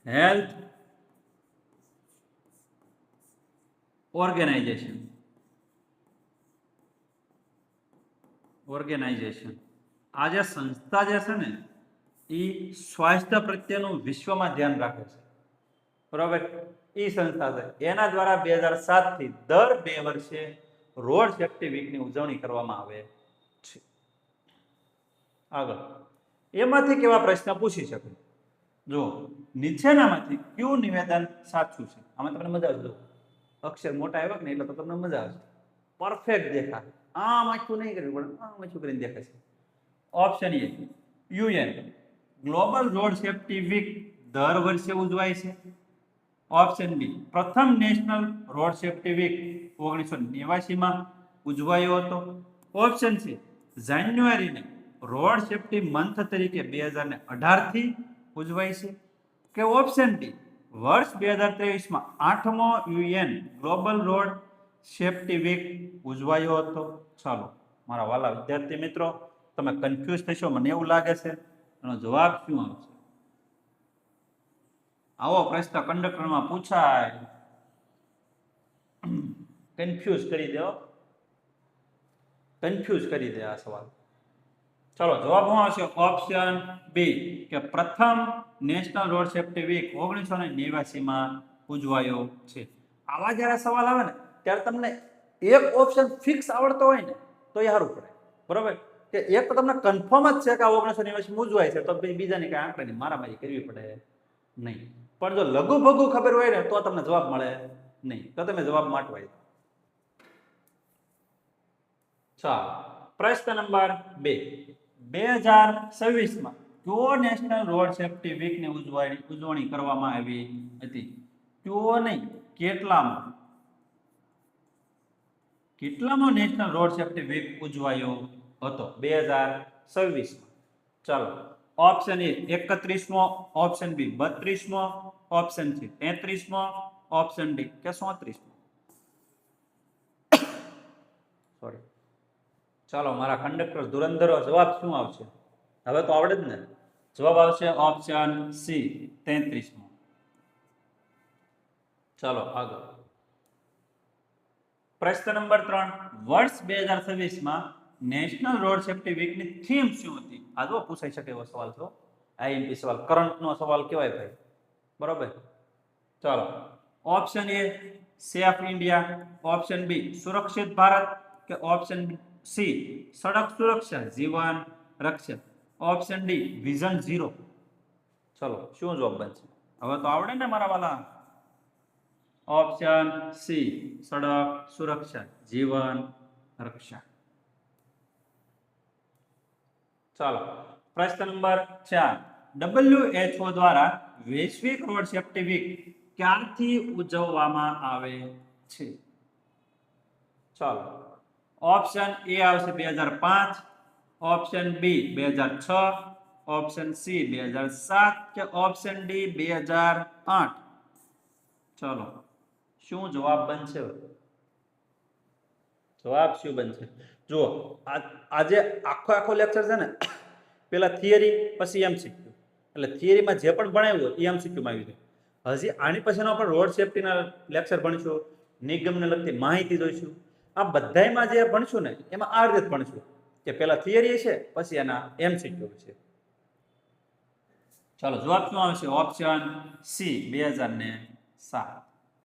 હેલ્થ ઓર્ગેનાઇઝેશન. આ જે સંસ્થા જે છે ને એ સ્વાસ્થ્ય પ્રત્યેનું વિશ્વમાં ધ્યાન રાખે છે, બરાબર. એ સંસ્થા છે, એના દ્વારા 2007 થી દર 2 વર્ષે રોડ સેફ્ટી વીકની ઉજવણી કરવામાં આવે છે. આગળ એમાંથી કેવા પ્રશ્ન પૂછી શકે? જો નીચેનામાંથી કયું નિવેદન સાચું છે? આમાં તમને મજા આવશે. અક્ષર મોટા આવ્યા ને એટલે તો તમને મજા આવશે. પરફેક્ટ દેખાય, આમ આખું નહીં કર્યું પણ આમ આખું કરીને દેખાશે. Option A, UN global road safety week દર વર્ષે ઉજવાય છે. ઓપ્શન બી, પ્રથમ નેશનલ રોડ સેફ્ટી વીક 1989માં ઉજવાયો હતો. ઓપ્શન સી, જાન્યુઆરીને રોડ સેફ્ટી મંથ તરીકે 2018 થી ઉજવાય છે. કે ઓપ્શન ડી, વર્ષ 2023માં 8મો UN global road safety week ઉજવાયો હતો. ચાલો મારા વાલા વિદ્યાર્થી મિત્રો, તમે કન્ફ્યુઝ થશો મને એવું લાગે છે. એનો જવાબ શું આવશે? આવો પ્રશ્ન કંડક્ટરમાં પૂછાય, કન્ફ્યુઝ કરી દો, કન્ફ્યુઝ કરી દે આ સવાલ. ચલો જવાબ શું આવશે? ઓપ્શન બી, કે પ્રથમ નેશનલ રોડ સેફ્ટી વીક 1989માં ઉજવાયો છે. આવા જ્યારે સવાલ આવે ને ત્યારે તમને એક ઓપ્શન ફિક્સ આવડતો હોય ને તો એ સારું પડે, બરોબર. કે એક તો તમને કન્ફર્મ જ છે કે આ 1989માં ઉજવાય છે, તો બીજાની કઈ આંકડાની મારામારી કરવી પડે નહીં. પણ જો લઘુ ભગુ ખબર હોય ને તો તમને જવાબ મળે નહીં, તો તમે જવાબ માટવાય. ચાલો, પ્રશ્ન નંબર 2. 2026માં કયો નેશનલ રોડ સેફ્ટી વીકની ઉજવણી કરવામાં આવી હતી? કયો નહીં, કેટલામાં નેશનલ રોડ સેફ્ટી વીક ઉજવાયો હતો 2026માં? ચાલો, ઓપ્શન એ 31મો, ઓપ્શન બી 32મો, ઓપ્શન સી 33મો, ઓપ્શન ડી કે 34મો. સોરી. ચાલો મારા કંડક્ટર ધુરંધરો, જવાબ શું આવશે? હવે તો આવડે જ ને. જવાબ આવશે ઓપ્શન સી 33મો. ચાલો આગળ. પ્રશ્ન નંબર 3. વર્ષ 2026માં નેશનલ રોડ સેફ્ટી વીકની થીમ શું હતી? આ જો પૂછાઈ શકે એવો સવાલ છે, આઈએમપી સવાલ, કરંટનો સવાલ કહેવાય ભાઈ, બરોબર. ચાલો, option A safe India, option B સુરક્ષિત ભારત, કે ઓપ્શન સી સડક સુરક્ષા જીવન રક્ષા, ઓપ્શન ડી વિઝન 0. ચલો શું જવાબ બનશે? હવે તો આવડે ને મારા વાલા. ઓપ્શન સી સડક સુરક્ષા જીવન રક્ષા. ચાલો, પ્રશ્ન નંબર 4. WHO દ્વારા વૈશ્વિક રોડ સેફ્ટી વીક ક્યારથી ઉજવવામાં આવે છે? ચાલો, ઓપ્શન એ આવશે 2005, ઓપ્શન બી 2006, ઓપ્શન સી 2007 કે ઓપ્શન ડી 2008? ચલો શું જવાબ બનશે? જવાબ શું બનશે? જુઓ, આજે આખો લેક્ચર છે ને પેલા થિયરી પછી એમસીક્યુ, એટલે થિયરીમાં જે પણ ભણાવ્યું હોય એ એમસીક્યુમાં આવી જાય. હજી આની પછીનો આપણે રોડ સેફટીના લેક્ચર ભણીશું, નિગમને લગતી માહિતી જોઈશું. આ બધાયમાં જે ભણશું ને એમાં આ રીતે ભણશું કે પેલા થિયરી છે પછી એના એમસીક્યુ છે. ચાલો જવાબ શું આવશે? Option C 2007.